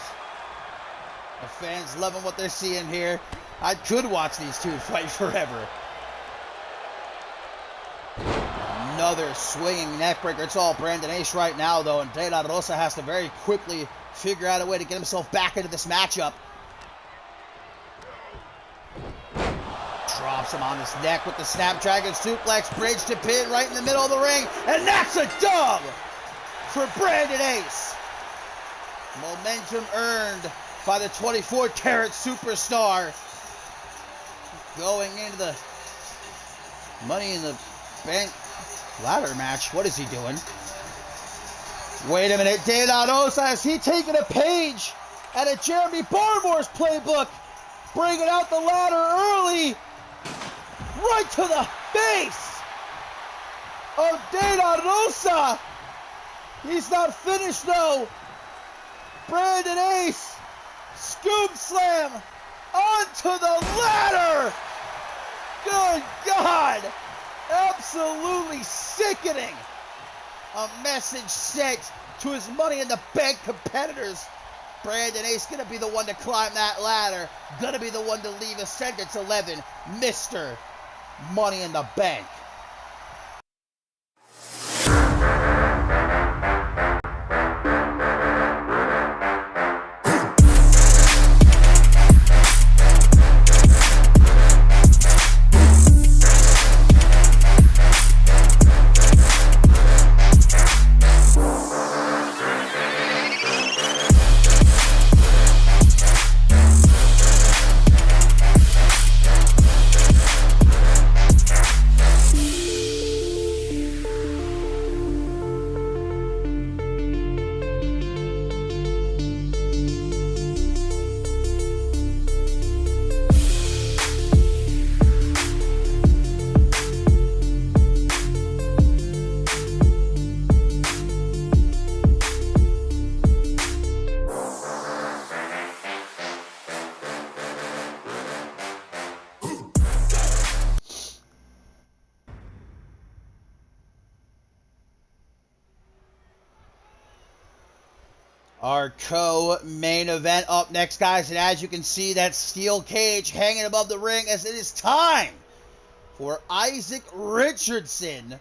The fans loving what they're seeing here. I could watch these two fight forever. Another swinging neck breaker. It's all Brandon Ace right now, though, and De La Rosa has to very quickly figure out a way to get himself back into this matchup. Drops him on his neck with the Snapdragon suplex, bridge to pin right in the middle of the ring, and that's a dub for Brandon Ace. Momentum earned by the 24-karat superstar. Going into the Money in the Bank ladder match. What is he doing? Wait a minute. De La Rosa, is he taking a page out of Jeremy Barmore's playbook? Bringing out the ladder early. Right to the face. of De La Rosa. He's not finished though. Brandon Ace, scoop slam onto the ladder. Good God, absolutely sickening. A message sent to his Money in the Bank competitors. Brandon Ace gonna be the one to climb that ladder, gonna be the one to leave Ascendance 11, Mr. Money in the Bank. Our co-main event up next, guys, and as you can see, that steel cage hanging above the ring, as it is time for Isaac Richardson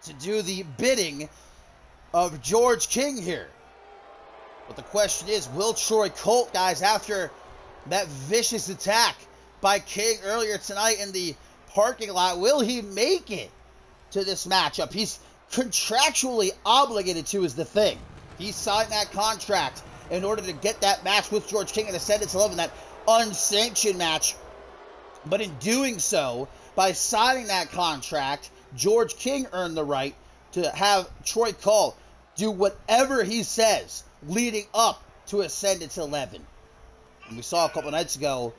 to do the bidding of George King here. But the question is, will Troy Colt, guys, after that vicious attack by King earlier tonight in the parking lot, will he make it to this matchup? He's contractually obligated to, is the thing. He signed that contract in order to get that match with George King in Ascendance 11, that unsanctioned match. But in doing so, by signing that contract, George King earned the right to have Troy Colt do whatever he says leading up to Ascendance 11. And we saw a couple nights ago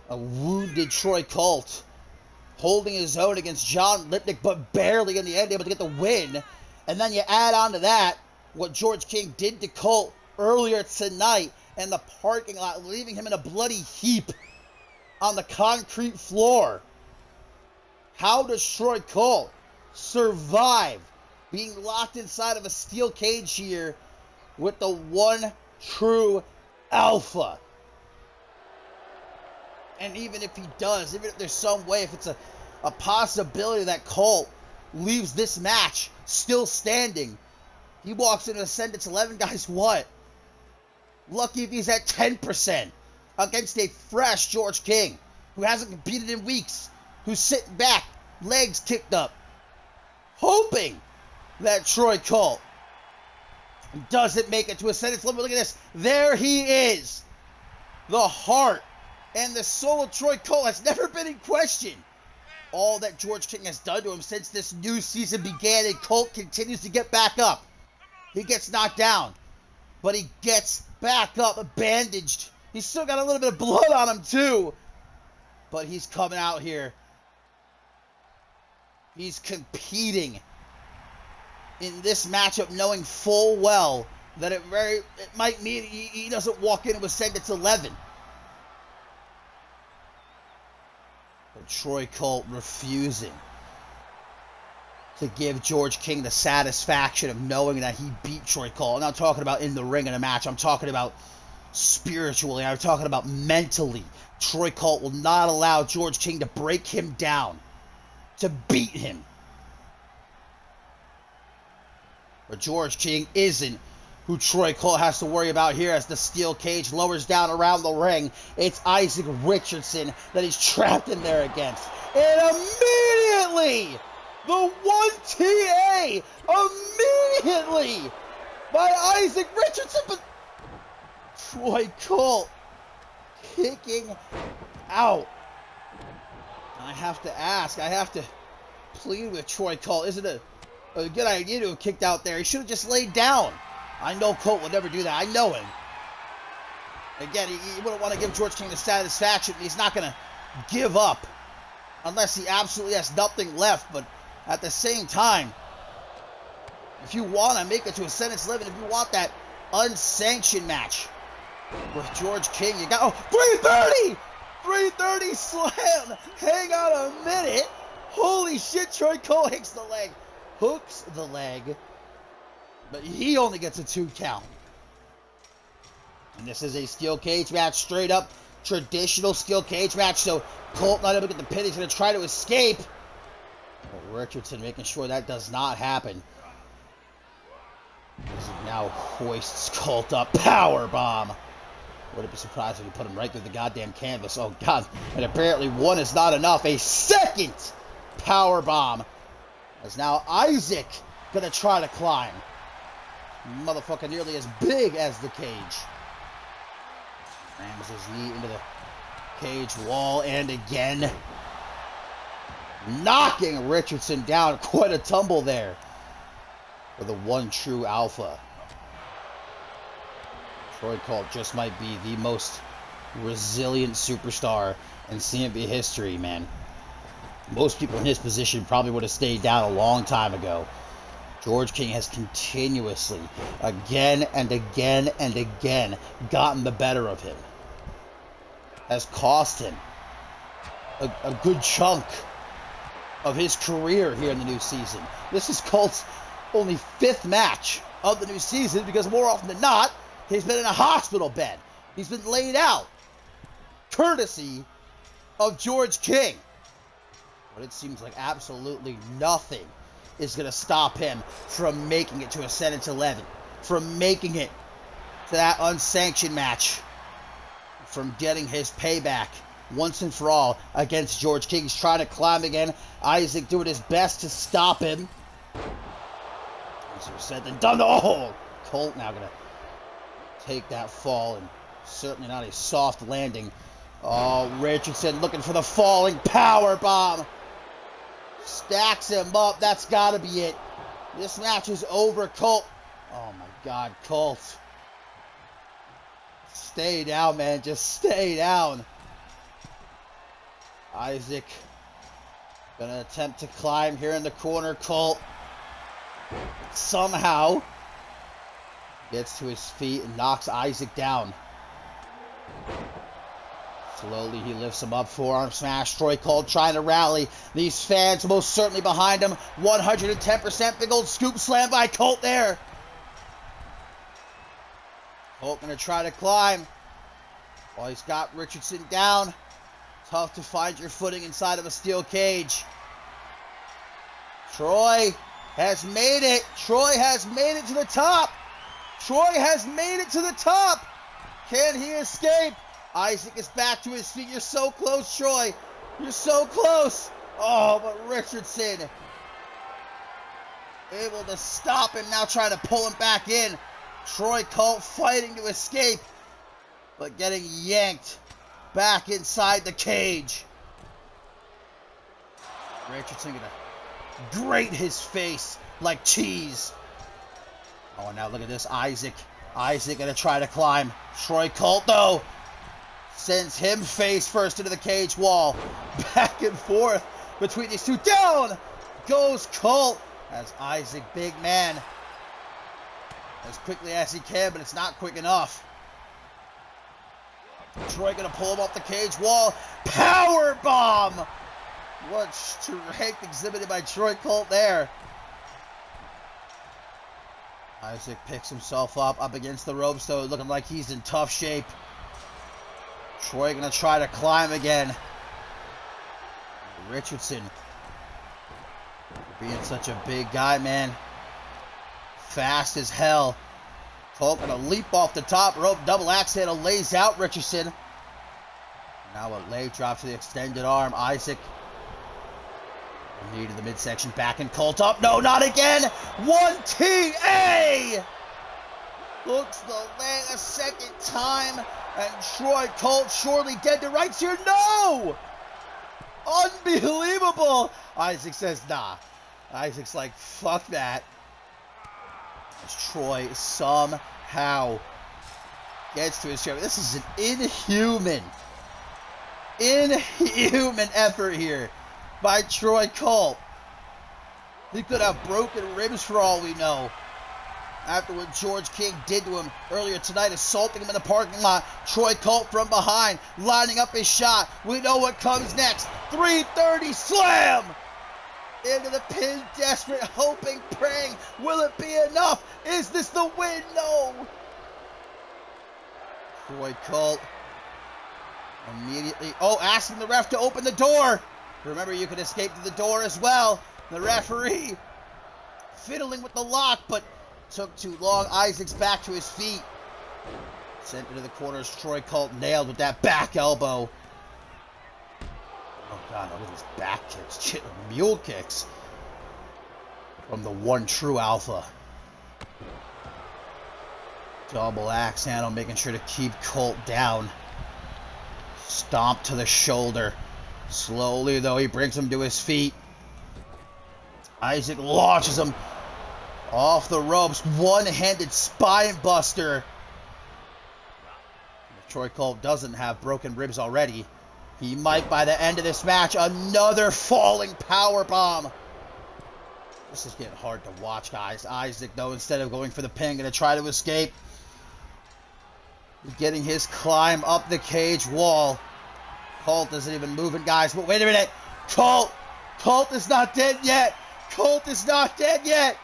a wounded Troy Colt holding his own against John Lipnick, but barely in the end able to get the win. And then you add on to that what George King did to Colt earlier tonight in the parking lot, leaving him in a bloody heap on the concrete floor. How does Troy Colt survive being locked inside of a steel cage here with the one true alpha? And even if he does, even if there's some way, if it's a possibility that Colt leaves this match still standing, he walks into Ascendance 11, guys, what? Lucky if he's at 10% against a fresh George King who hasn't competed in weeks, who's sitting back, legs kicked up, hoping that Troy Colt doesn't make it to Ascendance 11. Look at this. There he is. The heart and the soul of Troy Colt has never been in question. All that George King has done to him since this new season began, and Colt continues to get back up. He gets knocked down, but he gets back up, bandaged. He's still got a little bit of blood on him too, but he's coming out here. He's competing in this matchup knowing full well that it might mean he doesn't walk into Ascendance 11. But Troy Colt refusing to give George King the satisfaction of knowing that he beat Troy Colt. I'm not talking about in the ring in a match. I'm talking about spiritually. I'm talking about mentally. Troy Colt will not allow George King to break him down, to beat him. But George King isn't who Troy Colt has to worry about here as the steel cage lowers down around the ring. It's Isaac Richardson that he's trapped in there against. And immediately, the 1TA, immediately, by Isaac Richardson, but Troy Colt kicking out. I have to ask, I have to plead with Troy Colt. Is it a good idea to have kicked out there? He should have just laid down. I know Colt would never do that. I know him. Again, he wouldn't want to give George King the satisfaction. He's not going to give up unless he absolutely has nothing left. But At the same time, if you want to make it to Ascendance 11, if you want that unsanctioned match with George King, you got 330 slam. Hang on a minute. Holy shit, Troy Cole hooks the leg, but he only gets a 2 count. And this is a steel cage match, straight up traditional steel cage match. So Colt not able to get the pin. He's going to try to escape, but Richardson making sure that does not happen. Now hoists Colt up. Power bomb. Wouldn't be surprised if you put him right through the goddamn canvas. Oh, God. And apparently one is not enough. A second power bomb. As now Isaac going to try to climb. Motherfucker nearly as big as the cage. Rams his knee into the cage wall. And again, knocking Richardson down. Quite a tumble there for the one true alpha. Troy Colt just might be the most resilient superstar in CMV history, man. Most people in his position probably would have stayed down a long time ago. George King has continuously, again and again and again, gotten the better of him. Has cost him a good chunk of his career here in the new season. This is Colt's only 5th match of the new season, because more often than not, he's been in a hospital bed. He's been laid out, courtesy of George King. But it seems like absolutely nothing is going to stop him from making it to Ascendance 11, from making it to that unsanctioned match, from getting his payback once and for all against George King. He's trying to climb again. Isaac doing his best to stop him. Easier said than done. Oh, Colt now going to take that fall, and certainly not a soft landing. Oh, Richardson looking for the falling power bomb. Stacks him up. That's got to be it. This match is over, Colt. Oh, my God, Colt. Stay down, man. Just stay down. Isaac going to attempt to climb here in the corner. Colt somehow gets to his feet and knocks Isaac down. Slowly he lifts him up, forearm smash. Troy Colt trying to rally these fans, most certainly behind him. 110% big old scoop slam by Colt there. Colt gonna try to climb. Well, he's got Richardson down. Tough to find your footing inside of a steel cage. Troy has made it. Troy has made it to the top. Troy has made it to the top. Can he escape? Isaac is back to his feet. You're so close, Troy. You're so close. Oh, but Richardson able to stop him, now trying to pull him back in. Troy Colt fighting to escape, but getting yanked back inside the cage. Richardson gonna grate his face like cheese. Oh, and now look at this. Isaac gonna try to climb. Troy Colt, though, sends him face first into the cage wall. Back and forth between these two. Down goes Colt as Isaac, big man, as quickly as he can, but it's not quick enough. Troy gonna pull him off the cage wall. Power bomb! What strength exhibited by Troy Colt there. Isaac picks himself up against the ropes, though, looking like he's in tough shape. Troy gonna try to climb again. Richardson, being such a big guy, man, fast as hell. Colt gonna leap off the top rope, double axe handle, lays out Richardson. Now a leg drop to the extended arm. Isaac, knee to the midsection, back and Colt up. No, not again. 1TA! Looks the leg a second time, and Troy Colt surely dead to rights here. No! Unbelievable! Isaac says, nah. Isaac's like, fuck that. As Troy somehow gets to his chair. This is an inhuman effort here by Troy Colt. He could have broken ribs for all we know. After what George King did to him earlier tonight, assaulting him in the parking lot. Troy Colt from behind, lining up his shot. We know what comes next. 330 slam! Into the pin, desperate, hoping, praying. Will it be enough? Is this the win? No! Troy Colt immediately, asking the ref to open the door. Remember, you can escape through the door as well. The referee fiddling with the lock, but took too long. Isaac's back to his feet. Sent into the corners. Troy Colt nailed with that back elbow. Oh, God, look at his back kicks. Mule kicks from the one true alpha. Double axe handle, making sure to keep Colt down. Stomp to the shoulder. Slowly, though, he brings him to his feet. Isaac launches him off the ropes. One-handed spine buster. If Troy Colt doesn't have broken ribs already, he might by the end of this match. Another falling power bomb. This is getting hard to watch, guys. Isaac, though, instead of going for the pin, going to try to escape. Getting his climb up the cage wall. Colt isn't even moving, guys. But wait a minute. Colt is not dead yet. Colt is not dead yet.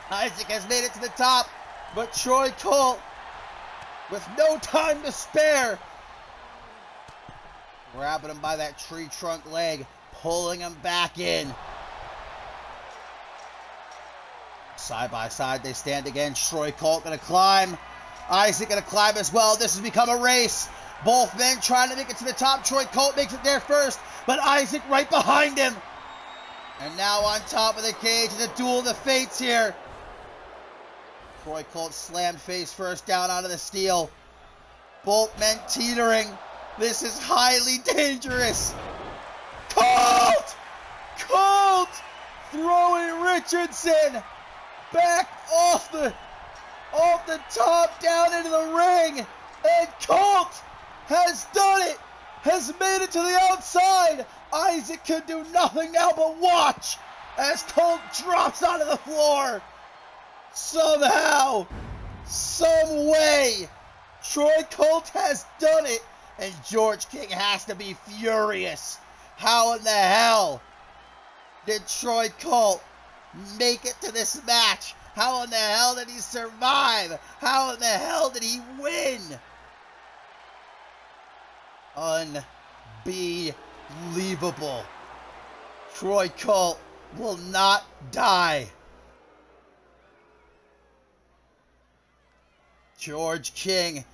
Isaac has made it to the top. But Troy Colt, with no time to spare, grabbing him by that tree trunk leg, pulling him back in. Side by side they stand again. Troy Colt gonna climb. Isaac gonna climb as well. This has become a race. Both men trying to make it to the top. Troy Colt makes it there first, but Isaac right behind him. And now on top of the cage is a duel of the fates here. Troy Colt slammed face first down onto the steel. Both men teetering. This is highly dangerous. Colt throwing Richardson back off the top down into the ring. And Colt has done it. Has made it to the outside. Isaac can do nothing now but watch as Colt drops onto the floor. Somehow, some way, Troy Colt has done it, and George King has to be furious. How in the hell did Troy Colt make it to this match? How in the hell did he survive? How in the hell did he win? Unbelievable. Troy Colt will not die. George King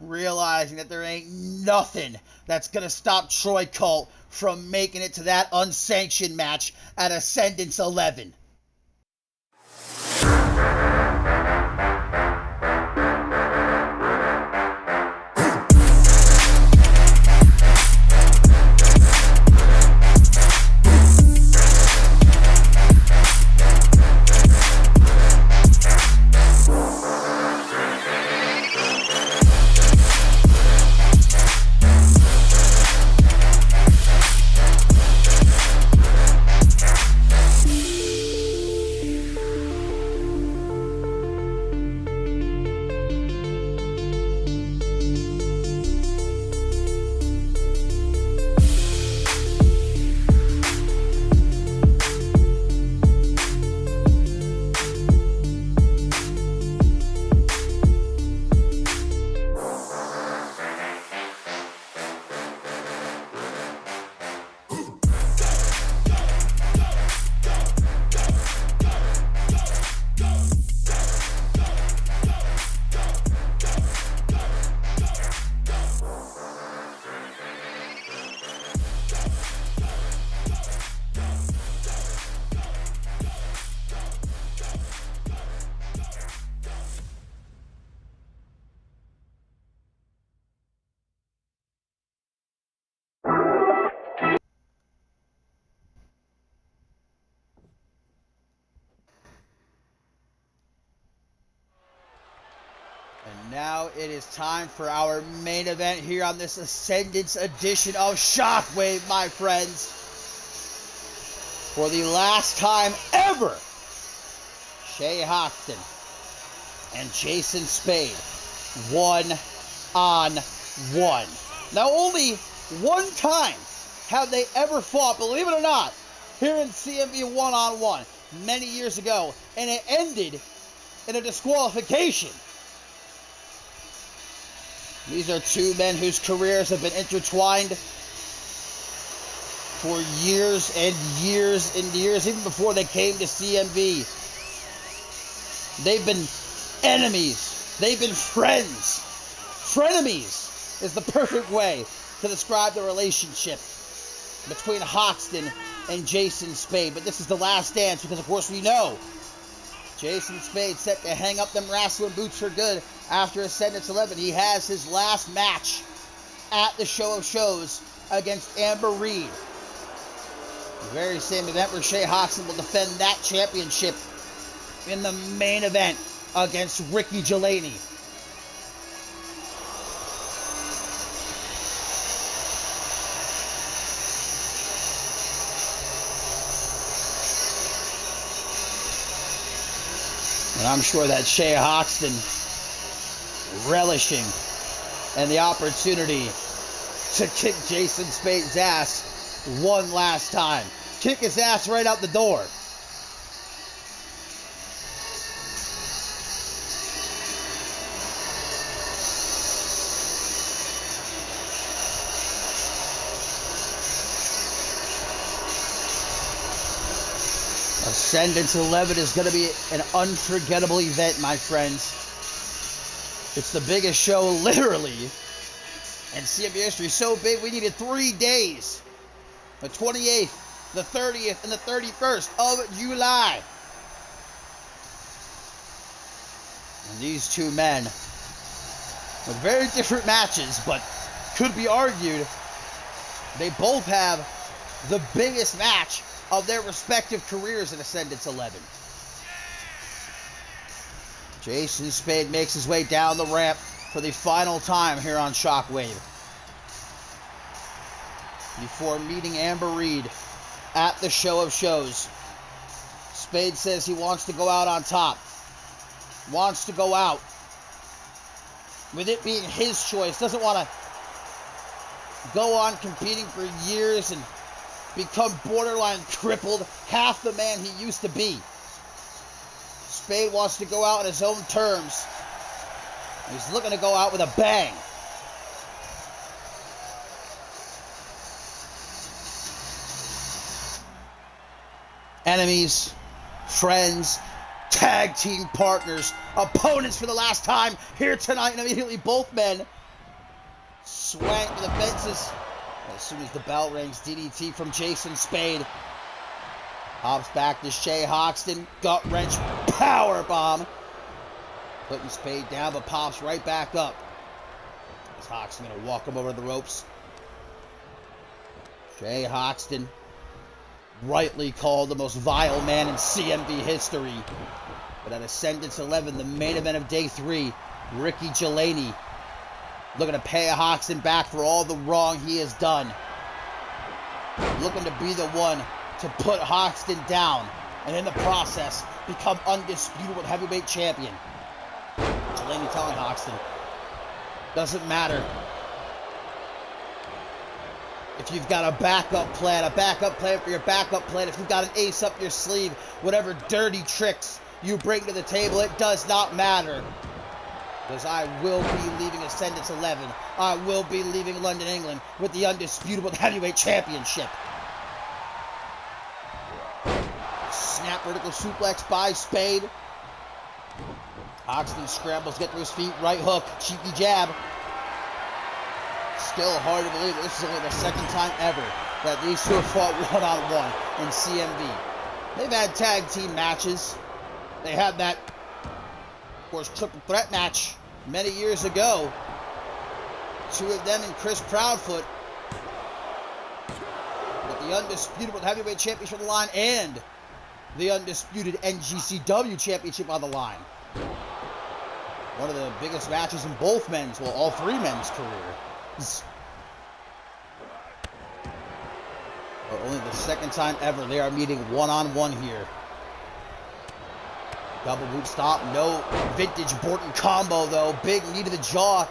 realizing that there ain't nothing that's going to stop Troy Colt from making it to that unsanctioned match at Ascendance 11. And now it is time for our main event here on this Ascendance edition of Shockwave, my friends. for the last time ever, Shay Hoxton and Jason Spade, 1-on-1. Now, only one time have they ever fought, believe it or not, here in CMV 1-on-1, many years ago, and it ended in a disqualification. These are two men whose careers have been intertwined for years and years and years, even before they came to CMV. They've been enemies. They've been friends. Frenemies is the perfect way to describe the relationship between Hoxton and Jason Spade. But this is the last dance because, of course, we know Jason Spade set to hang up them wrestling boots for good after Ascendance 11. He has his last match at the Show of Shows against Amber Reed. The very same event where Shay Hoxton will defend that championship in the main event against Ricky Delaney. And I'm sure that Shay Hoxton relishing in the opportunity to kick Jason Spade's ass one last time. Kick his ass right out the door. Ascendance 11 is going to be an unforgettable event, my friends. It's the biggest show, literally, in CMV history. So big, we needed 3 days. The 28th, the 30th, and the 31st of July. And these two men, with very different matches, but could be argued, they both have the biggest match of their respective careers in Ascendance 11. Jason Spade makes his way down the ramp for the final time here on Shockwave, before meeting Amber Reed at the Show of Shows. Spade says he wants to go out on top. Wants to go out with it being his choice. Doesn't want to go on competing for years and become borderline crippled, half the man he used to be. Spade wants to go out on his own terms. He's looking to go out with a bang. Enemies, friends, tag team partners, opponents for the last time here tonight, and immediately both men swang for the fences. As soon as the bell rings, DDT from Jason Spade. Hops back to Shay Hoxton. Gut wrench power bomb. Putting Spade down, but pops right back up. Is Hoxton going to walk him over the ropes? Shay Hoxton, rightly called the most vile man in CMV history. But at Ascendance 11, the main event of Day 3, Ricky Delaney looking to pay Hoxton back for all the wrong he has done. Looking to be the one to put Hoxton down, and in the process, become undisputed heavyweight champion. Delaney telling Hoxton, doesn't matter if you've got a backup plan for your backup plan, if you've got an ace up your sleeve, whatever dirty tricks you bring to the table, it does not matter. Because I will be leaving Ascendance 11. I will be leaving London, England with the undisputable heavyweight championship. Snap vertical suplex by Spade. Hoxton scrambles, get to his feet, right hook, cheeky jab. Still hard to believe that this is only the second time ever that these two have fought one-on-one in CMV. They've had tag team matches. They had that, of course, triple threat match many years ago. Two of them and Chris Proudfoot. With the undisputed heavyweight championship on the line and the undisputed NGCW championship on the line. One of the biggest matches in both men's, well, all three men's careers. only the second time ever they are meeting one-on-one here. Double boot stop, no vintage Borton combo though. Big knee to the jaw.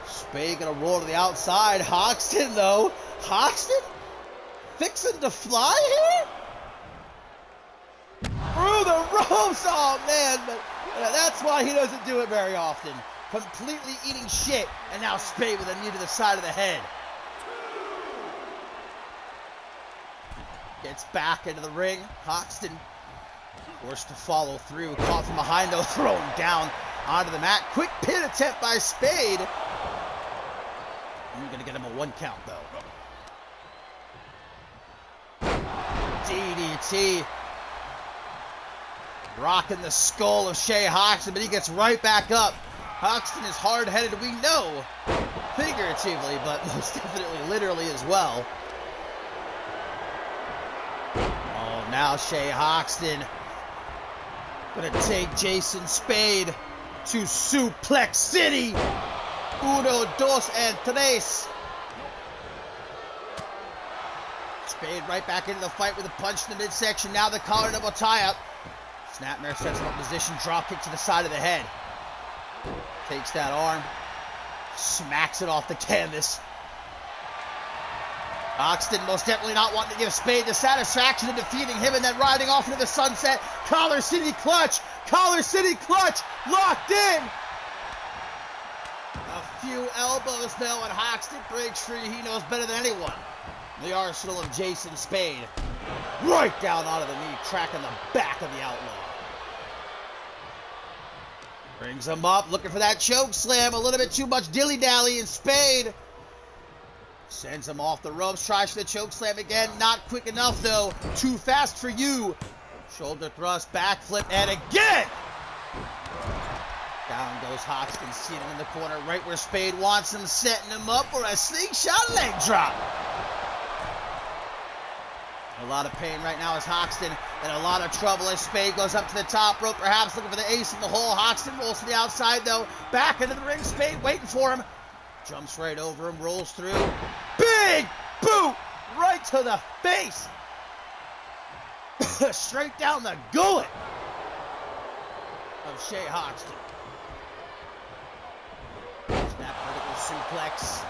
Spade gonna roll to the outside. Hoxton though. Hoxton fixing to fly here? Through the ropes, oh man. But that's why he doesn't do it very often. Completely eating shit, and now Spade with a knee to the side of the head. Gets back into the ring. Hoxton forced to follow through. Caught from behind though, thrown down onto the mat. Quick pin attempt by Spade. You're gonna get him a 1 count though. DDT. Rocking the skull of Shea Hoxton, but he gets right back up. Hoxton is hard-headed, we know, figuratively, but most definitely literally as well. Oh, now Shea Hoxton gonna take Jason Spade to Suplex City. Uno, dos, and tres. Spade right back into the fight with a punch in the midsection. Now the collar double tie-up. Snapmare sets him up position, drop kick to the side of the head. Takes that arm, smacks it off the canvas. Hoxton most definitely not wanting to give Spade the satisfaction of defeating him and then riding off into the sunset. Collar City clutch, locked in. A few elbows though, and Hoxton breaks free. He knows better than anyone. The arsenal of Jason Spade. Right down onto the knee, cracking the back of the Outlaw. Brings him up, looking for that choke slam. A little bit too much dilly-dally, and Spade sends him off the ropes. Tries for the choke slam again. Not quick enough, though. Too fast for you. Shoulder thrust, backflip, and again! Down goes Hoxton, seated in the corner, right where Spade wants him, setting him up for a slingshot leg drop. A lot of pain right now as Hoxton in a lot of trouble as Spade goes up to the top rope, perhaps looking for the ace in the hole. Hoxton rolls to the outside though, back into the ring, Spade waiting for him. Jumps right over him, rolls through. Big boot right to the face. Straight down the gullet of Shea Hoxton. Snap vertical suplex.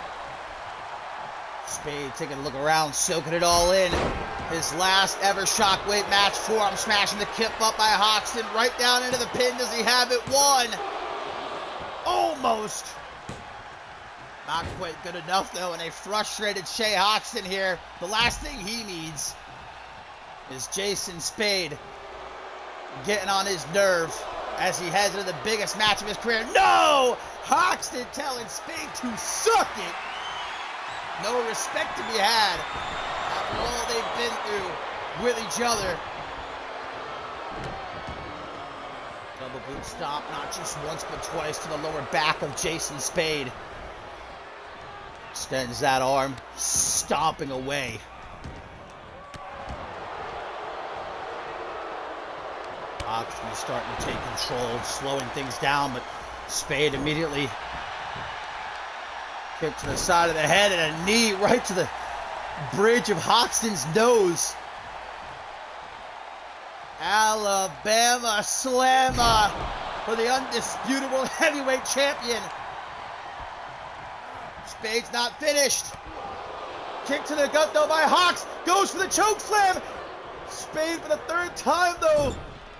Spade taking a look around, soaking it all in. His last ever Shockwave match, forearm smashing the kip up by Hoxton, right down into the pin. Does he have it? One. Almost. Not quite good enough though, and a frustrated Shea Hoxton here. The last thing he needs is Jason Spade getting on his nerve as he heads into the biggest match of his career. No! Hoxton telling Spade to suck it. No respect to be had after all they've been through with each other. Double boot stop, not just once but twice to the lower back of Jason Spade. Extends that arm, stomping away. Hoxton is starting to take control, slowing things down, but Spade immediately kick to the side of the head and a knee right to the bridge of Hoxton's nose. Alabama Slammer for the undisputable heavyweight champion. Spade's not finished. Kick to the gut though by Hox. Goes for the choke slam. Spade for the third time though.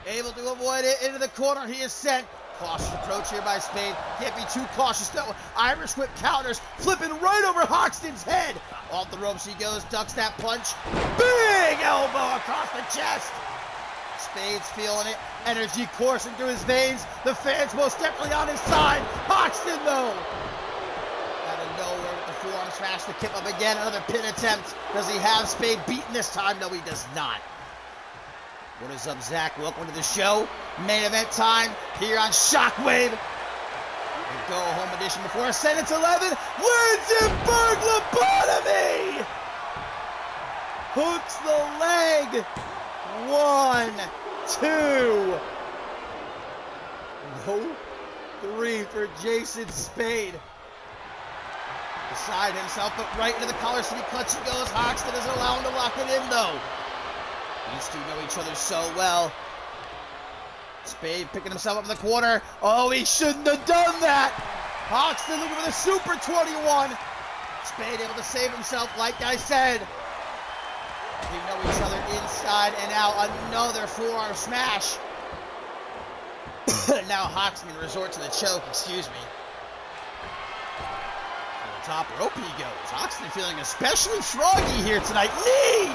Able to avoid it into the corner. He is sent. Cautious approach here by Spade. Can't be too cautious though. Irish whip counters. Flipping right over Hoxton's head. Off the ropes he goes. Ducks that punch. Big elbow across the chest. Spade's feeling it. Energy coursing through his veins. The fans most definitely on his side. Hoxton though. Out of nowhere with the forearm smash. The kip up again. Another pin attempt. Does he have Spade beaten this time? No, he does not. What is up, Zach? Welcome to the show. Main event time here on Shockwave. The go-home edition before Ascendance 11. Lindenberg lobotomy! Hooks the leg. 1, 2. No 3 for Jason Spade. Beside himself, but right into the collar city clutch he goes. Hoxton doesn't allow him to lock it in, though. These two know each other so well. Spade picking himself up in the corner. Oh, he shouldn't have done that. Hoxton looking for the Super 21. Spade able to save himself, like I said. They know each other inside and out. Another forearm smash. Now Hoxton can resort to the choke, excuse me. To the top rope he goes. Hoxton feeling especially froggy here tonight. Knee!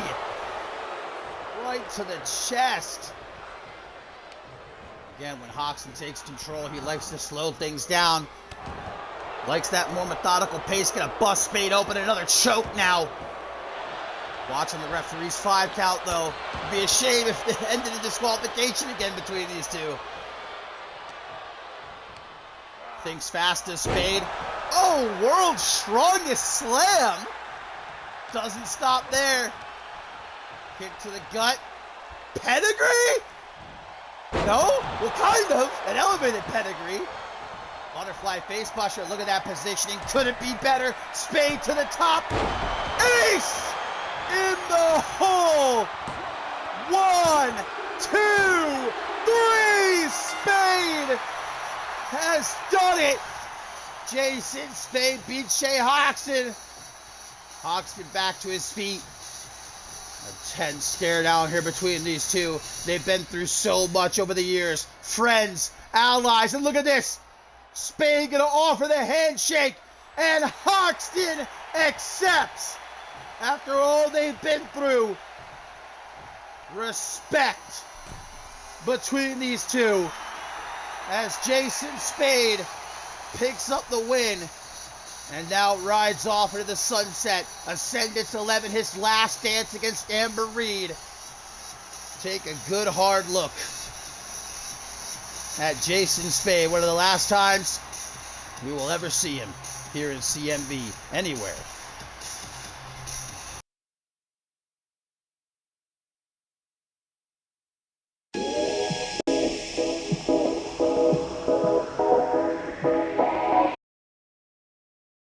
Right to the chest. Again, when Hoxton takes control, he likes to slow things down. Likes that more methodical pace. Gonna bust Spade open. Another choke now. Watching the referee's 5 count, though. It'd be a shame if it ended in disqualification again between these two. Thinks fast as Spade. Oh, world's strongest slam. Doesn't stop there. Kick to the gut. Pedigree? No? Well, kind of. An elevated pedigree. Butterfly face buster. Look at that positioning. Couldn't be better. Spade to the top. Ace! In the hole. 1, 2, 3. Spade has done it. Jason Spade beats Shea Hoxton. Hoxton back to his feet. A tense stare down here between these two. They've been through so much over the years. Friends, allies, and look at this. Spade gonna offer the handshake, and Hoxton accepts. After all they've been through, respect between these two as Jason Spade picks up the win and now rides off into the sunset. Ascendance 11, his last dance against Amber Reed. Take a good hard look at Jason Spade. One of the last times we will ever see him here in CMV anywhere